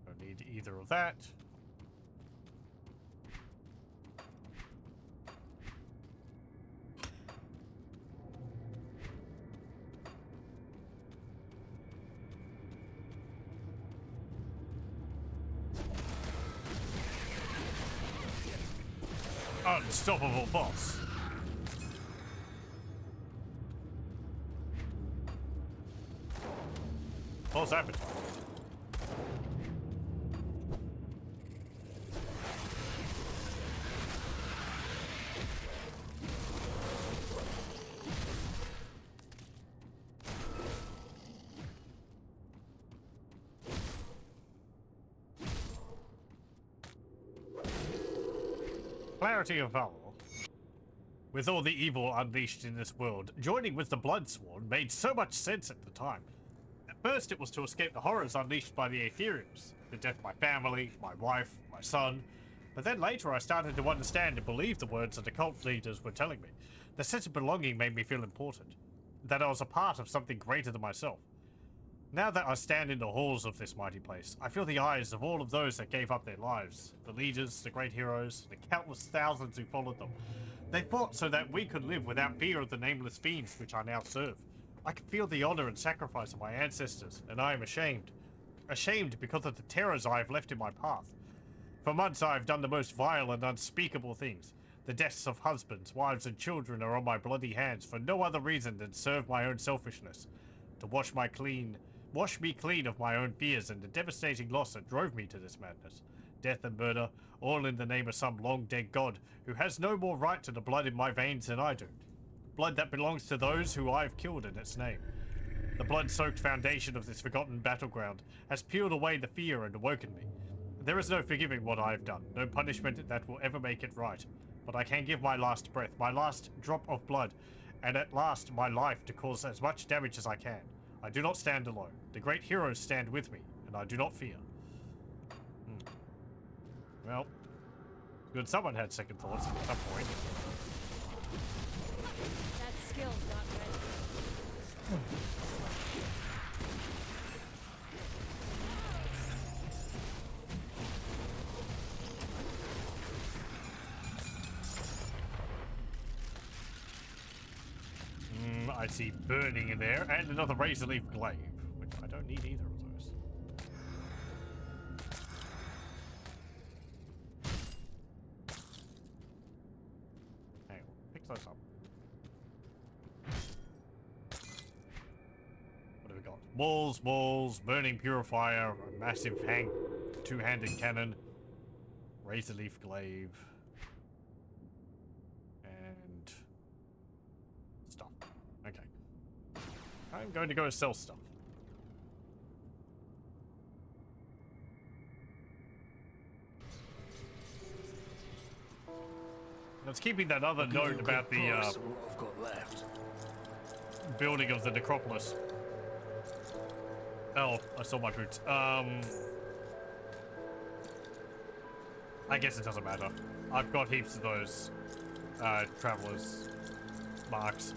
Don't need either of that. Unstoppable boss. Boss appetite. Clarity of power. With all the evil unleashed in this world, joining with the Bloodsworn made so much sense at the time. At first it was to escape the horrors unleashed by the Aetheriums, the death of my family, my wife, my son. But then later I started to understand and believe the words that the cult leaders were telling me. The sense of belonging made me feel important, that I was a part of something greater than myself. Now that I stand in the halls of this mighty place, I feel the eyes of all of those that gave up their lives. The leaders, the great heroes, the countless thousands who followed them. They fought so that we could live without fear of the nameless fiends which I now serve. I can feel the honor and sacrifice of my ancestors, and I am ashamed. Ashamed because of the terrors I have left in my path. For months I have done the most vile and unspeakable things. The deaths of husbands, wives, and children are on my bloody hands for no other reason than serve my own selfishness. To wash me clean of my own fears and the devastating loss that drove me to this madness. Death and murder, all in the name of some long-dead god who has no more right to the blood in my veins than I do. Blood that belongs to those who I have killed in its name. The blood-soaked foundation of this forgotten battleground has peeled away the fear and awoken me. There is no forgiving what I have done, no punishment that will ever make it right. But I can give my last breath, my last drop of blood, and at last my life to cause as much damage as I can. I do not stand alone. The great heroes stand with me, and I do not fear. Well, good. Someone had second thoughts at some point. That skill's not ready. I see burning in there, and another razor leaf glaive, which I don't need either of those. Hang on, fix those up. What have we got? Walls, burning purifier, a massive two-handed cannon, razor leaf glaive, and stuff. Okay. I'm going to go sell stuff. Let's keeping that other note about the I've got left. building of the necropolis. Oh, I saw my boots. I guess it doesn't matter. I've got heaps of those travelers marks.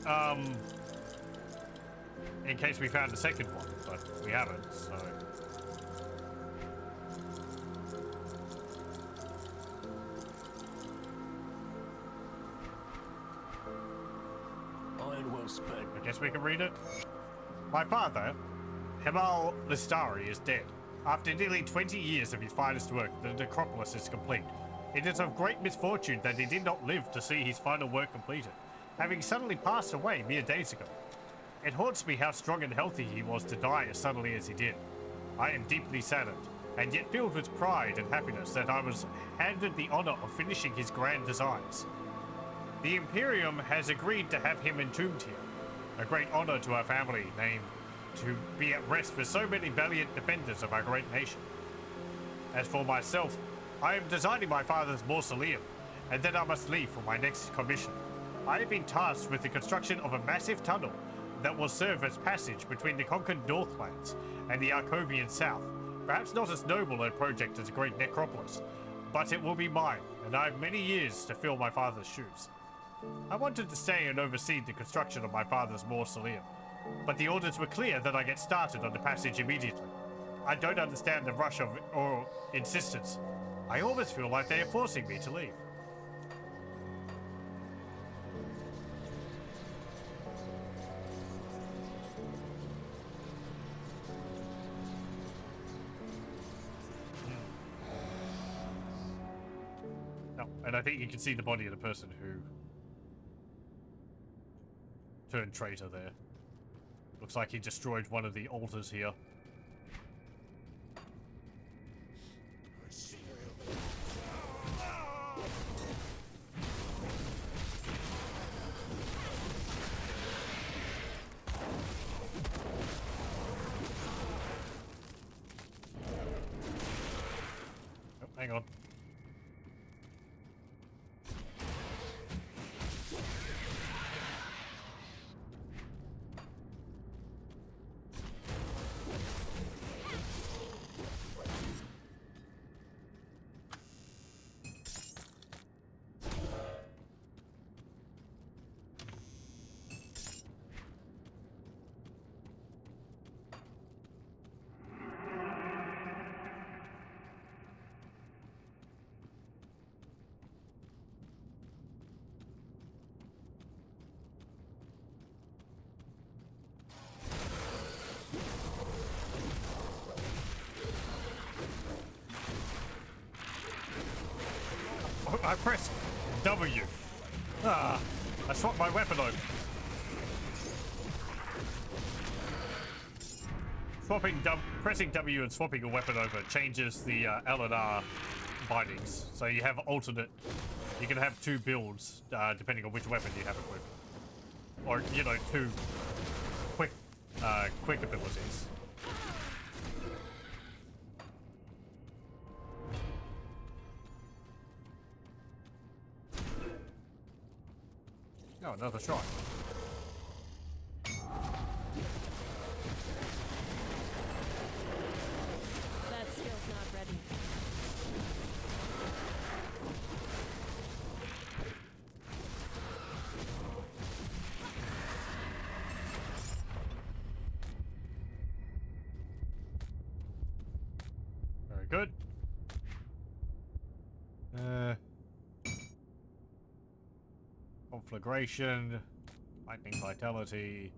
In case we found a second one, but we haven't, so. Iron well spent. I guess we can read it. My father, Hemal Listari, is dead. After nearly 20 years of his finest work, the necropolis is complete. It is of great misfortune that he did not live to see his final work completed, having suddenly passed away mere days ago. It haunts me how strong and healthy he was to die as suddenly as he did. I am deeply saddened, and yet filled with pride and happiness that I was handed the honor of finishing his grand designs. The Imperium has agreed to have him entombed here. A great honor to our family name to be at rest with so many valiant defenders of our great nation. As for myself, I am designing my father's mausoleum, and then I must leave for my next commission. I have been tasked with the construction of a massive tunnel that will serve as passage between the conquered Northlands and the Arcovian South. Perhaps not as noble a project as a great necropolis, but it will be mine, and I have many years to fill my father's shoes. I wanted to stay and oversee the construction of my father's mausoleum, but the orders were clear that I get started on the passage immediately. I don't understand the rush of or insistence. I almost feel like they are forcing me to leave. No, and I think you can see the body of the person who turned traitor there. Looks like he destroyed one of the altars here. Oh, hang on. I pressed W. Ah, I swapped my weapon over. Pressing W and swapping a weapon over changes the L and R bindings. So you have alternate. You can have two builds depending on which weapon you have equipped, or you know, two quick abilities. Oh, another shot. That skill's not ready. Very good. Conflagration, lightning vitality.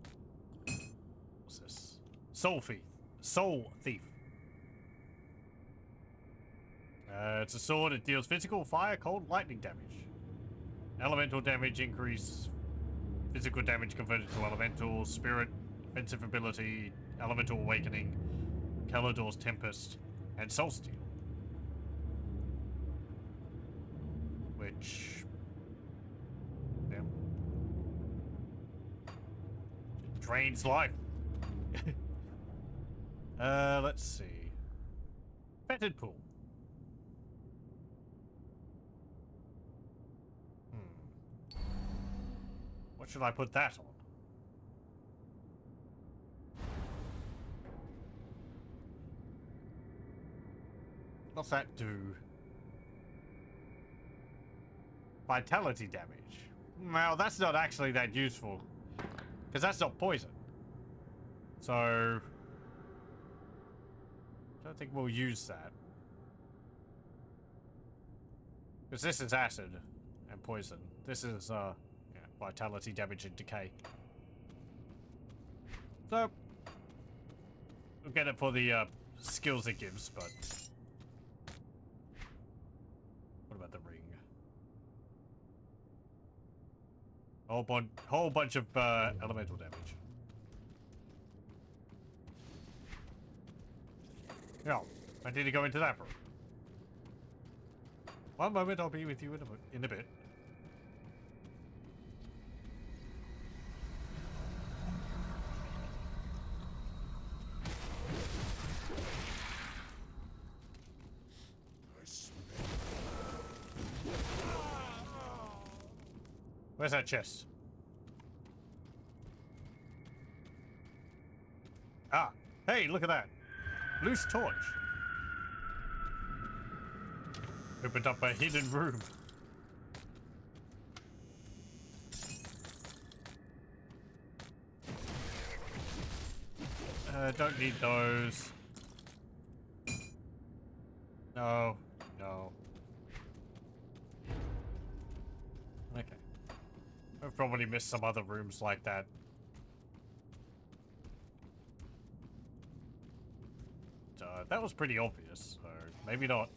What's this? Soul thief. Soul thief. It's a sword. It deals physical, fire, cold, lightning damage. Elemental damage increase. Physical damage converted to elemental. Spirit, offensive ability, elemental awakening, Calador's Tempest, and Soul Steel. Which... drains life. Let's see. Fetid pool. What should I put that on? What's that do? Vitality damage. Well, that's not actually that useful. Because that's not poison. So... I don't think we'll use that. Because this is acid and poison. This is, yeah, vitality damage and decay. So... we'll get it for the, skills it gives, but... what about the ring? Whole bunch of elemental damage. Yeah, I need to go into that room. One moment, I'll be with you in a bit. Where's that chest? Ah, hey, look at that. Loose torch. Opened up a hidden room. Don't need those. No, no. Okay. I've probably missed some other rooms like that. That was pretty obvious, so maybe not.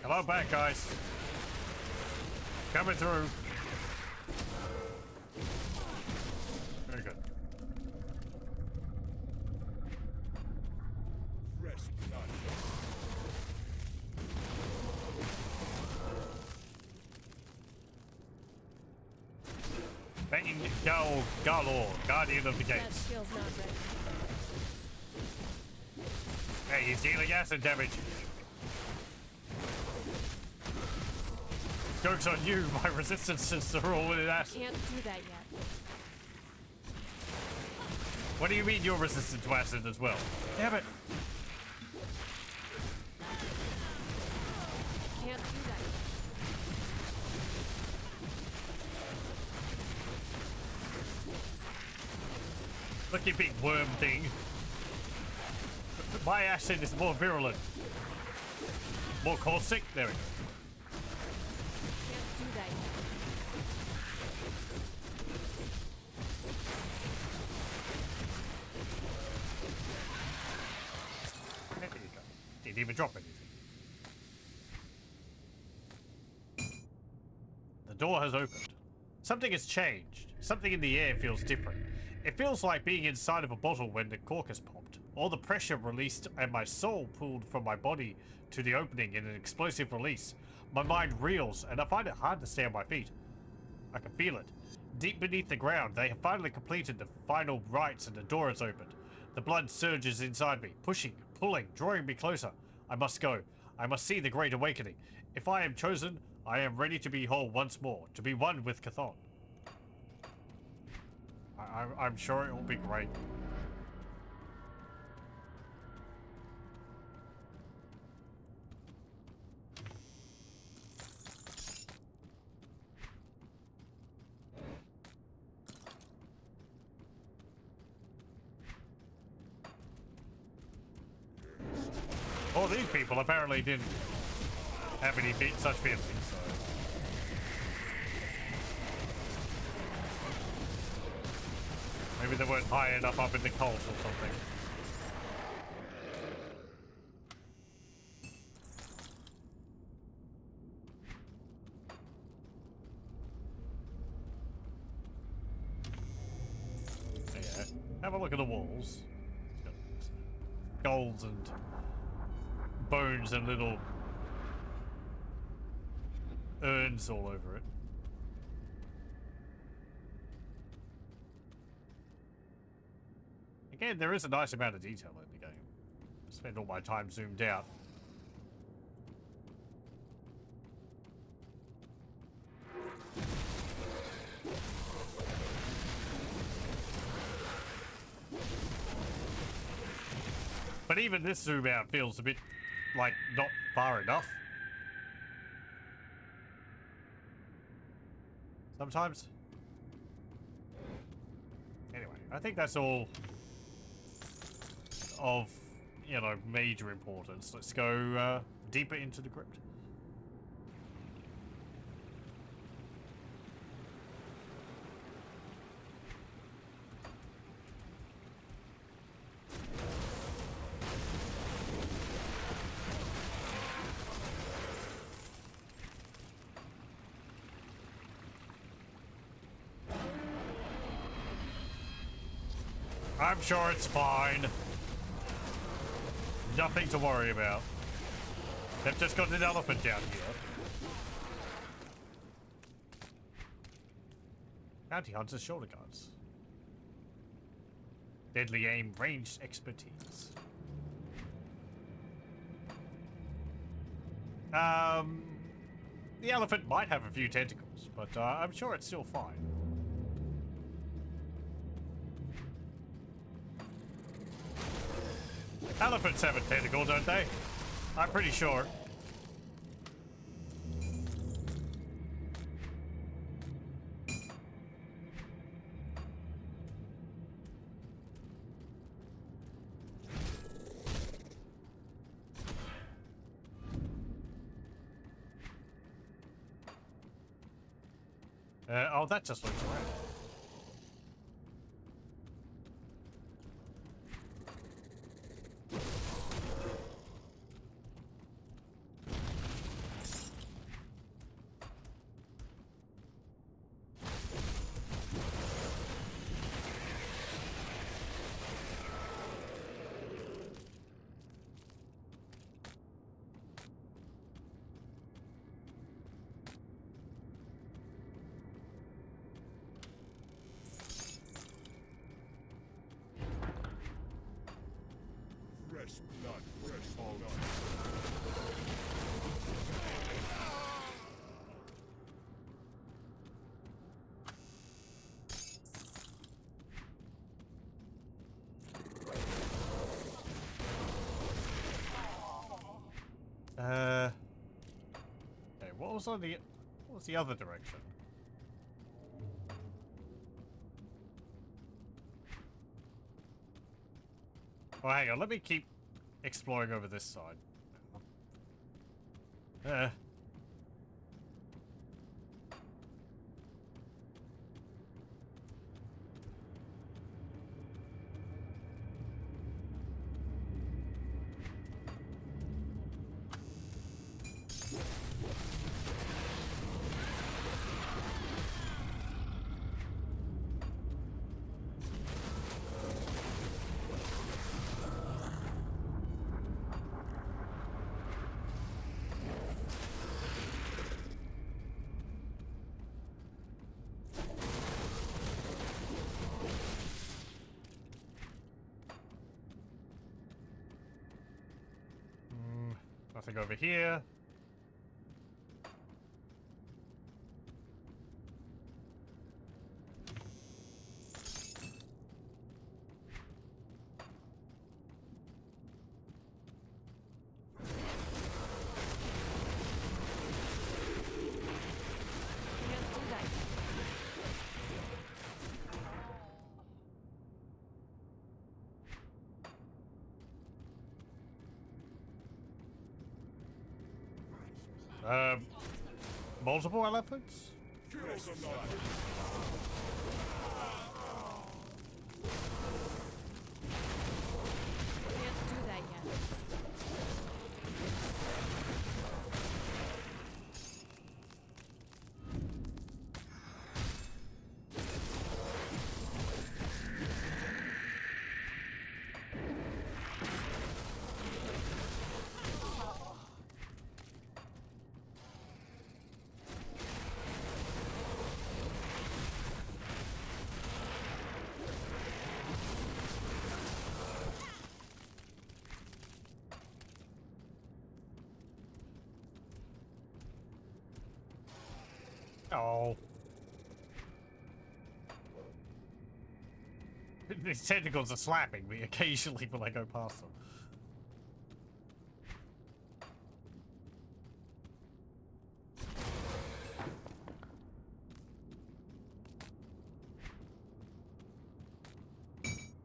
Hello back, guys. Coming through. Very good. Rest not. Bang Galore, Guardian of the That Gates. skill's not ready. Hey, he's dealing acid damage. Joke's on you, my resistances are all in acid. Can't do that yet. What do you mean you're resistant to acid as well? Damn it. Can't do that yet. Look, you big worm thing. My acid is more virulent. More caustic? There we go. Can't do that yet. There you go. Didn't even drop anything. The door has opened. Something has changed. Something in the air feels different. It feels like being inside of a bottle when the cork has popped. All the pressure released and my soul pulled from my body to the opening in an explosive release. My mind reels and I find it hard to stay on my feet. I can feel it. Deep beneath the ground, they have finally completed the final rites and the door has opened. The blood surges inside me, pushing, pulling, drawing me closer. I must go. I must see the Great Awakening. If I am chosen, I am ready to be whole once more, to be one with Cathon. I'm sure it will be great. Well, these people apparently didn't have any such feelings, so... Maybe they weren't high enough up in the cult or something. Yeah, have a look at the walls. It's got skulls and bones and little urns all over it. Again, there is a nice amount of detail in the game. I spend all my time zoomed out. But even this zoom out feels a bit like not far enough. Sometimes. Anyway, I think that's all of, you know, major importance. Let's go deeper into the crypt. I'm sure it's fine. Nothing to worry about. They've just got an elephant down here. Bounty hunters, shoulder guards. Deadly aim, ranged expertise. The elephant might have a few tentacles, but I'm sure it's still fine. Elephants have a tentacle, don't they? I'm pretty sure. Oh, that just looks right. Fresh blood, fresh blood. Okay, what was the other direction? Oh, hang on, let me keep exploring over this side. Nothing over here. Can't do that. Multiple elephants? Kill the knight. Can't do that yet. Oh. These tentacles are slapping me occasionally when I go past them.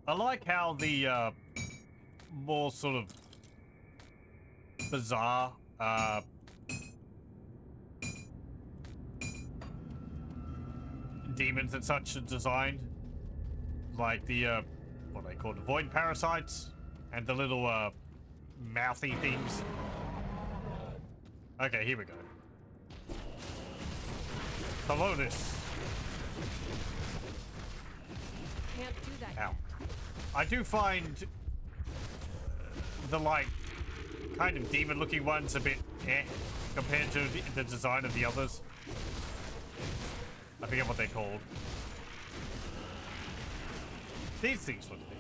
I like how the more sort of bizarre demons and such are designed, like the what are they called, void parasites, and the little mouthy things. Okay, here we go. Hello, this. Can't do that Ow. yet. I do find the, like, kind of demon-looking ones a bit compared to the design of the others. I forget what they're called. These things would be.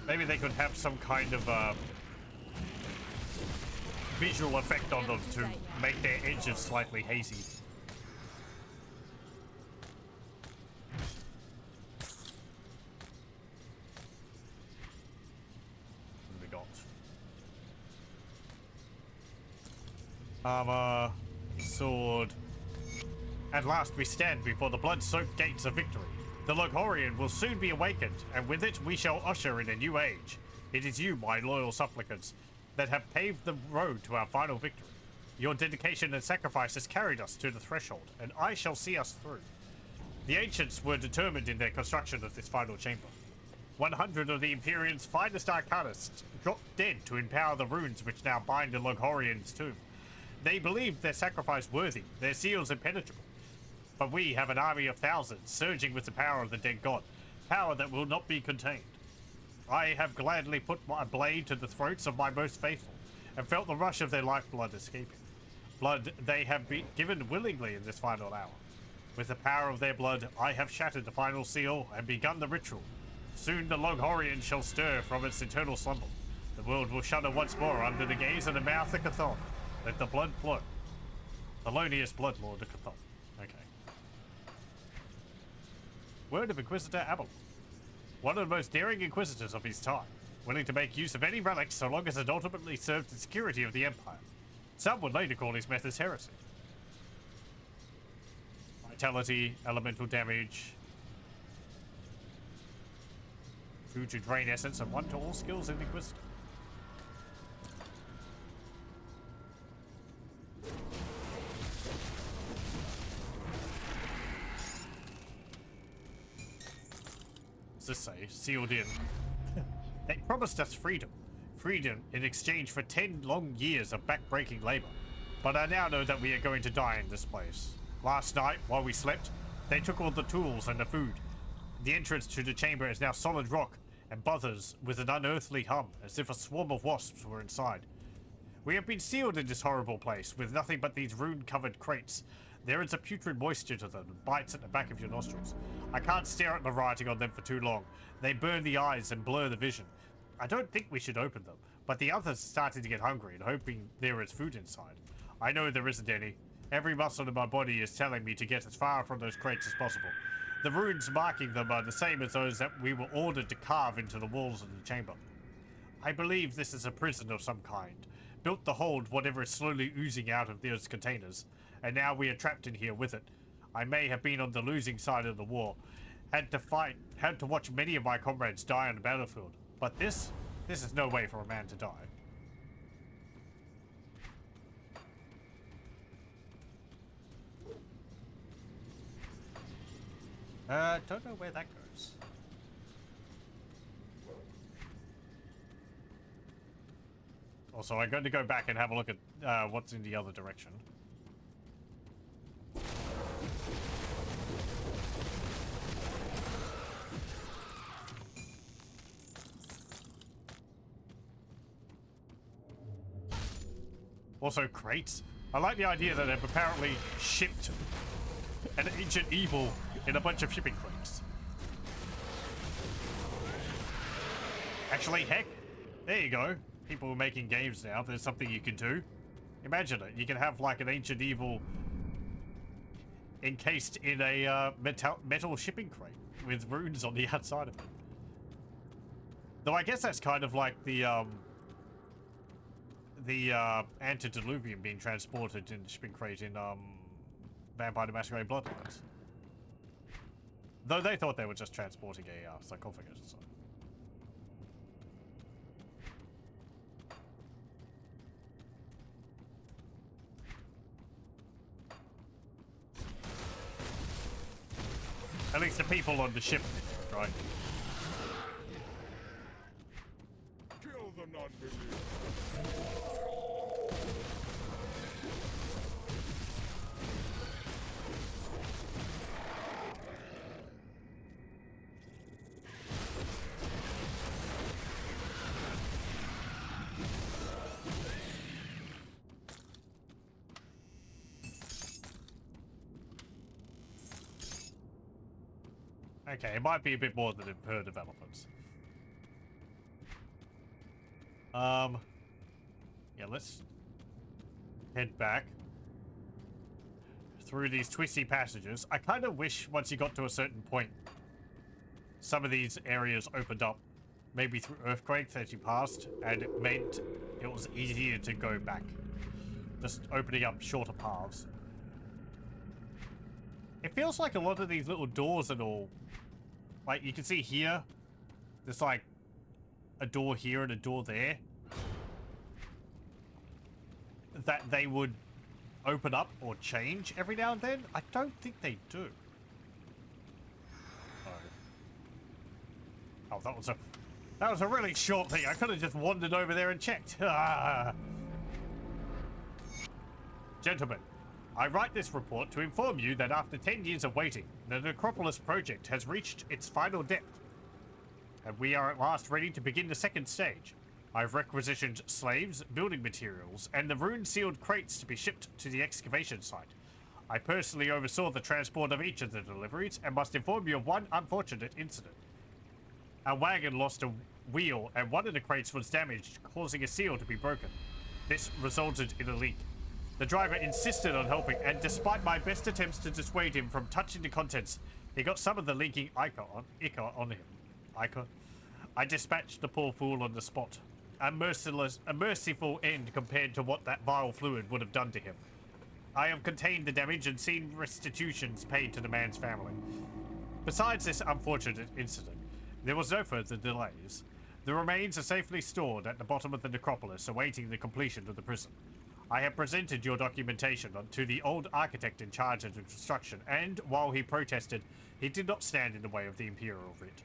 Maybe they could have some kind of visual effect on them to make their edges slightly hazy. What have we got? Armor, sword. At last we stand before the blood-soaked gates of victory. The Loghorian will soon be awakened, and with it we shall usher in a new age. It is you, my loyal supplicants, that have paved the road to our final victory. Your dedication and sacrifice has carried us to the threshold, and I shall see us through. The ancients were determined in their construction of this final chamber. 100 of the Imperium's finest arcanists dropped dead to empower the runes which now bind the Loghorian's tomb. They believed their sacrifice worthy, their seals impenetrable. But we have an army of thousands, surging with the power of the dead god, power that will not be contained. I have gladly put my blade to the throats of my most faithful, and felt the rush of their lifeblood escaping. Blood they have been given willingly in this final hour. With the power of their blood, I have shattered the final seal and begun the ritual. Soon the Loghorian shall stir from its eternal slumber. The world will shudder once more under the gaze and the mouth of Cathon. Let the blood flow. Thelonious Bloodlord of Cathon. Okay. Word of Inquisitor Abel. One of the most daring inquisitors of his time, willing to make use of any relic so long as it ultimately served the security of the Empire. Some would later call his methods heresy. Vitality, elemental damage. 2 to drain essence and 1 to all skills in Inquisitor. This say? Sealed in. They promised us freedom. Freedom in exchange for 10 long years of back-breaking labor. But I now know that we are going to die in this place. Last night, while we slept, they took all the tools and the food. The entrance to the chamber is now solid rock and buzzes with an unearthly hum, as if a swarm of wasps were inside. We have been sealed in this horrible place, with nothing but these rune-covered crates. There is a putrid moisture to them and bites at the back of your nostrils. I can't stare at the writing on them for too long. They burn the eyes and blur the vision. I don't think we should open them, but the others started to get hungry and hoping there is food inside. I know there isn't any. Every muscle in my body is telling me to get as far from those crates as possible. The runes marking them are the same as those that we were ordered to carve into the walls of the chamber. I believe this is a prison of some kind, built to hold whatever is slowly oozing out of those containers, and now we are trapped in here with it. I may have been on the losing side of the war, had to watch many of my comrades die on the battlefield, but this is no way for a man to die. Don't know where that goes. Also, I'm going to go back and have a look at what's in the other direction. Also, crates. I like the idea that they've apparently shipped an ancient evil in a bunch of shipping crates. Actually, heck, there you go. People are making games now. There's something you can do. Imagine it. You can have like an ancient evil encased in a metal shipping crate with runes on the outside of it. Though I guess that's kind of like the antediluvian being transported in the shipping crate in Vampire the Masquerade Bloodlines. Though they thought they were just transporting a sarcophagus. So. At least the people on the ship, right? Kill the non-believers. Okay, it might be a bit more than per developers. Yeah, let's head back through these twisty passages. I kind of wish once you got to a certain point, some of these areas opened up, maybe through earthquakes as you passed, and it meant it was easier to go back. Just opening up shorter paths. It feels like a lot of these little doors and all, like you can see here, there's like a door here and a door there, that they would open up or change every now and then. I don't think they do. Oh, that was a really short thing. I could have just wandered over there and checked. Gentlemen, I write this report to inform you that after 10 years of waiting, the Necropolis project has reached its final depth, and we are at last ready to begin the second stage. I've requisitioned slaves, building materials, and the rune-sealed crates to be shipped to the excavation site. I personally oversaw the transport of each of the deliveries and must inform you of one unfortunate incident. Our wagon lost a wheel and one of the crates was damaged, causing a seal to be broken. This resulted in a leak. The driver insisted on helping, and despite my best attempts to dissuade him from touching the contents, he got some of the leaking ichor on him. I dispatched the poor fool on the spot. A merciful end compared to what that vile fluid would have done to him. I have contained the damage and seen restitutions paid to the man's family. Besides this unfortunate incident, there was no further delays. The remains are safely stored at the bottom of the necropolis, awaiting the completion of the prison. I have presented your documentation to the old architect in charge of the construction, and while he protested, he did not stand in the way of the Imperial writ.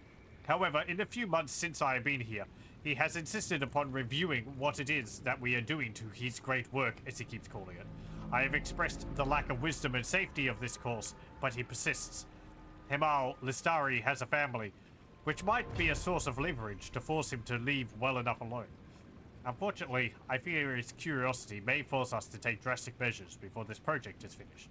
However, in the few months since I have been here, he has insisted upon reviewing what it is that we are doing to his great work, as he keeps calling it. I have expressed the lack of wisdom and safety of this course, but he persists. Hemal Listari has a family, which might be a source of leverage to force him to leave well enough alone. Unfortunately, I fear his curiosity may force us to take drastic measures before this project is finished.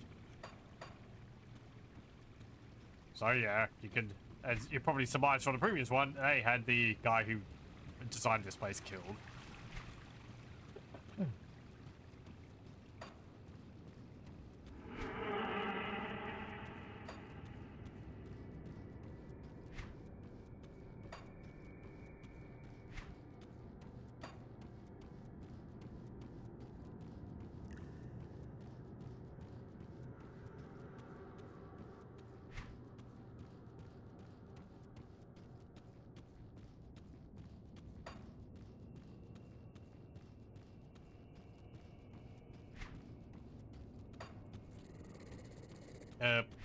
So yeah, you can, as you probably surmised from the previous one, they had the guy who designed this place killed.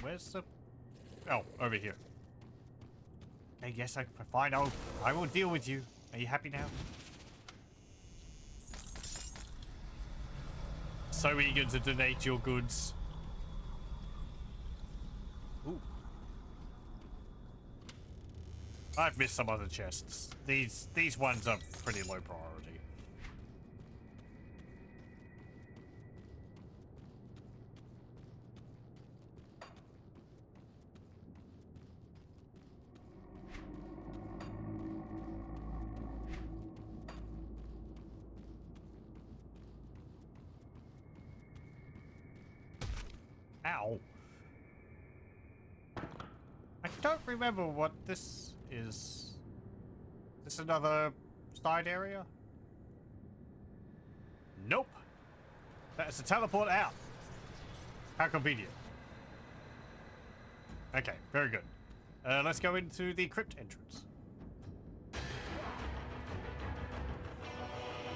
Where's the... Oh, over here. I guess fine, I will deal with you. Are you happy now? So eager to donate your goods. Ooh. I've missed some other chests. These ones are pretty low priority. Ow. I don't remember what this is. Is this another side area? Nope. That's a teleport out. How convenient. Okay, very good. Let's go into the crypt entrance.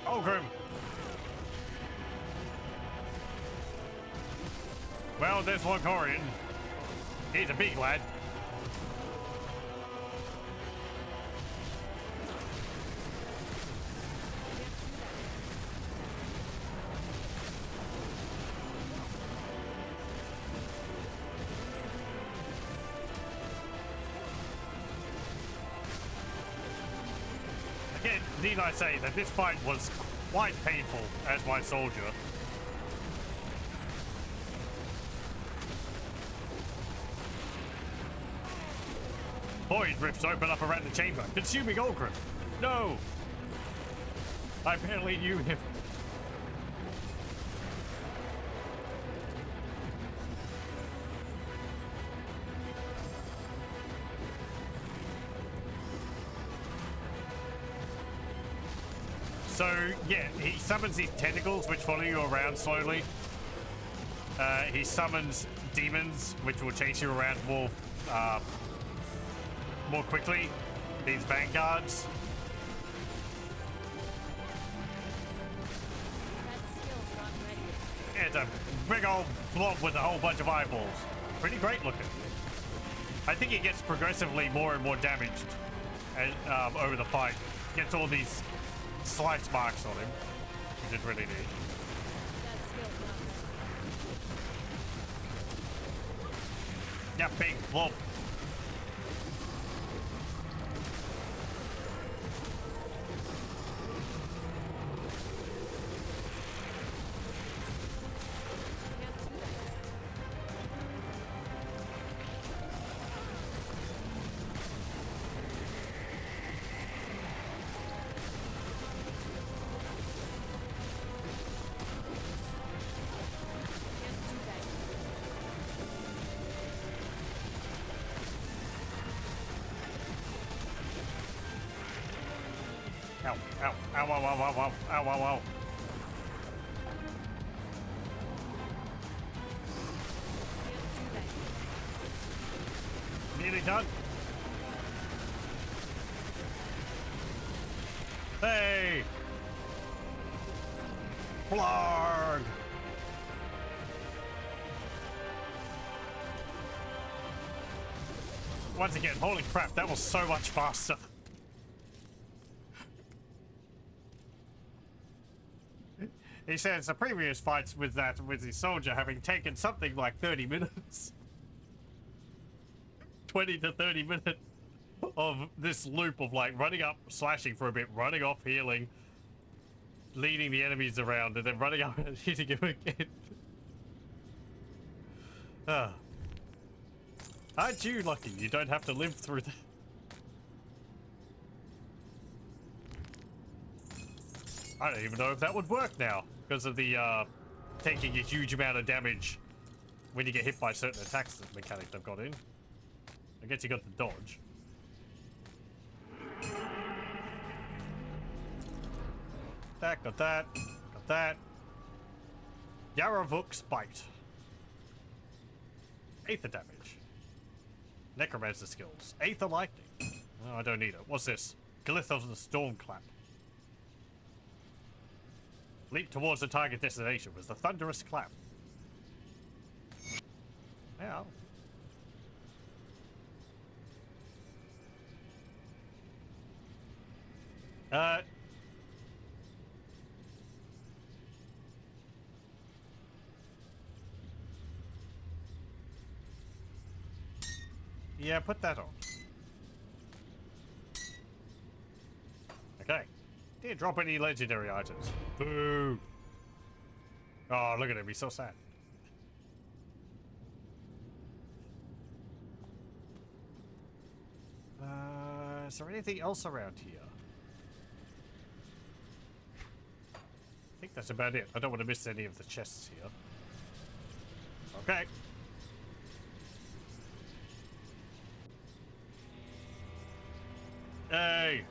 Oh, Grim. Well, there's Logorian. He's a big lad. Again, need I say that this fight was quite painful as my soldier. Void rifts open up around the chamber, consuming Ulgrim. No! I barely knew him. So, yeah, he summons these tentacles which follow you around slowly. He summons demons which will chase you around more quickly. These vanguards. That skill's not ready. It's a big old blob with a whole bunch of eyeballs. Pretty great looking. I think he gets progressively more and more damaged as, over the fight. Gets all these slice marks on him, which is really neat. That skill's not ready. Yeah, big blob. Can't do that yet. Can't do that yet. Ow, ow, ow, ow, ow, ow, ow, ow, ow, ow. Can't do that yet. Nearly done. Hey! Blarg! Once again, holy crap, that was so much faster. He says the previous fights with the soldier having taken something like 30 minutes. 20 to 30 minutes of this loop of like running up, slashing for a bit, running off, healing, leading the enemies around, and then running up and hitting him again. Ah. Aren't you lucky you don't have to live through that? I don't even know if that would work now because of the taking a huge amount of damage when you get hit by certain attacks mechanic they've got in. I guess you got the dodge. That, got that, got that. Yaravuk's bite. Aether damage. Necromancer skills. Aether lightning. Oh, I don't need it. What's this? Glyph of the Storm Clap. Leap towards the target destination was the thunderous clap. Yeah. Yeah, put that on. Okay. Didn't drop any legendary items. Boo. Oh, look at him. He's so sad. Is there anything else around here? I think that's about it. I don't want to miss any of the chests here. Okay. Hey!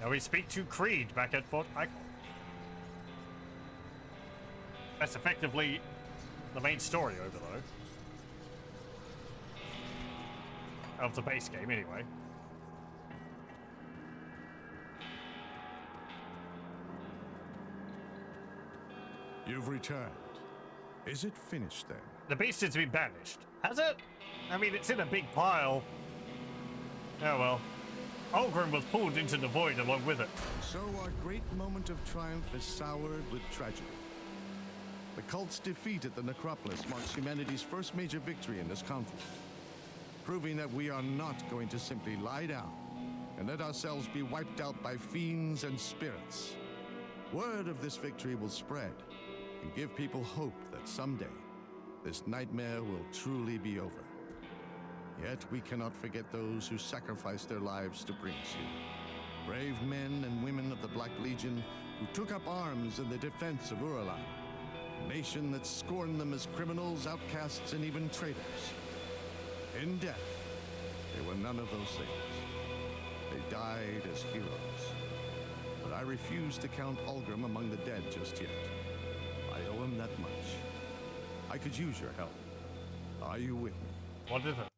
Now we speak to Creed back at Fort Icon. That's effectively the main story over though. Of the base game anyway. You've returned. Is it finished then? The beast has been banished. Has it? I mean, it's in a big pile. Oh well. Ulgrim was pulled into the void along with it. So our great moment of triumph is soured with tragedy. The cult's defeat at the Necropolis marks humanity's first major victory in this conflict, proving that we are not going to simply lie down and let ourselves be wiped out by fiends and spirits. Word of this victory will spread and give people hope that someday this nightmare will truly be over. Yet we cannot forget those who sacrificed their lives to bring us here. Brave men and women of the Black Legion who took up arms in the defense of Uralan. A nation that scorned them as criminals, outcasts, and even traitors. In death, they were none of those things. They died as heroes. But I refuse to count Ulgrim among the dead just yet. I owe him that much. I could use your help. Are you with me? What is it?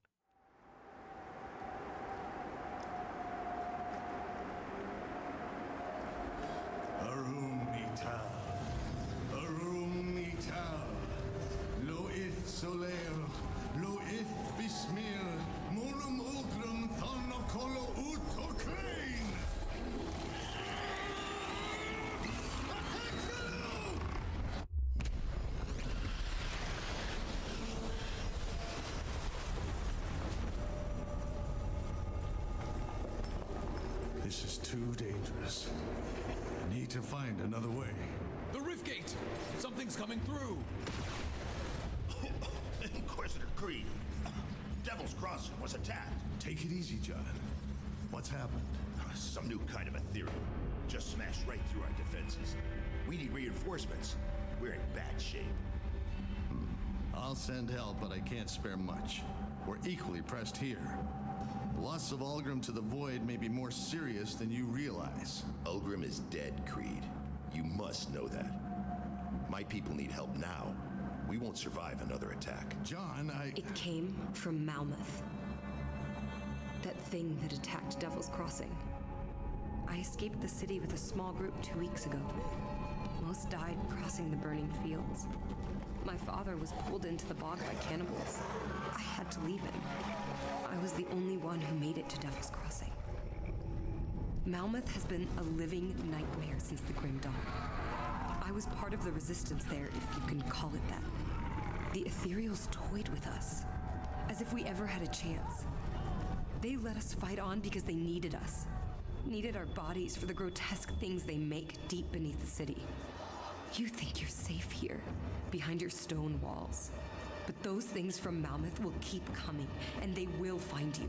Arum Ital. Arum Ital. Lo ith soler. Lo ith bismir. Morum ulgrum thonokolo uto crane. This is too dangerous. I need to find another way. The rift gate! Something's coming through! Inquisitor Creed, Devil's Crossing was attacked. Take it easy, John. What's happened? Some new kind of ethereal. Just smashed right through our defenses. We need reinforcements. We're in bad shape. I'll send help, but I can't spare much. We're equally pressed here. The loss of Ulgrim to the Void may be more serious than you realize. Ulgrim is dead, Creed. You must know that. My people need help now. We won't survive another attack. John, It came from Malmuth. That thing that attacked Devil's Crossing. I escaped the city with a small group 2 weeks ago. Most died crossing the burning fields. My father was pulled into the bog by cannibals. I had to leave him. I was the only one who made it to Devil's Crossing. Malmuth has been a living nightmare since the Grim Dawn. I was part of the resistance there, if you can call it that. The Ethereals toyed with us, as if we ever had a chance. They let us fight on because they needed us. Needed our bodies for the grotesque things they make deep beneath the city. You think you're safe here, behind your stone walls. But those things from Malmuth will keep coming, and they will find you.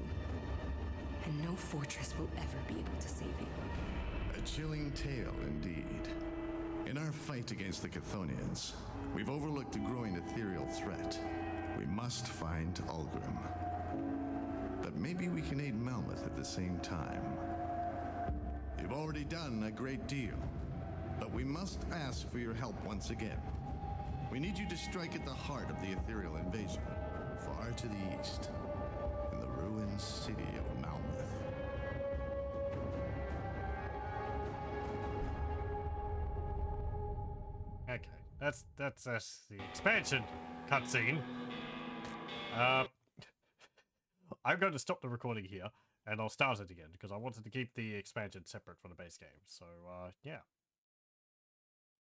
And no fortress will ever be able to save you. a chilling tale indeed. In our fight against the Chthonians, we've overlooked a growing ethereal threat. We must find Ulgrim. But maybe we can aid Malmuth at the same time. You've already done a great deal, but we must ask for your help once again. We need you to strike at the heart of the ethereal invasion, far to the east, in the ruined city of Malmuth. Okay, that's the expansion cutscene. I'm going to stop the recording here, and I'll start it again because I wanted to keep the expansion separate from the base game. So yeah.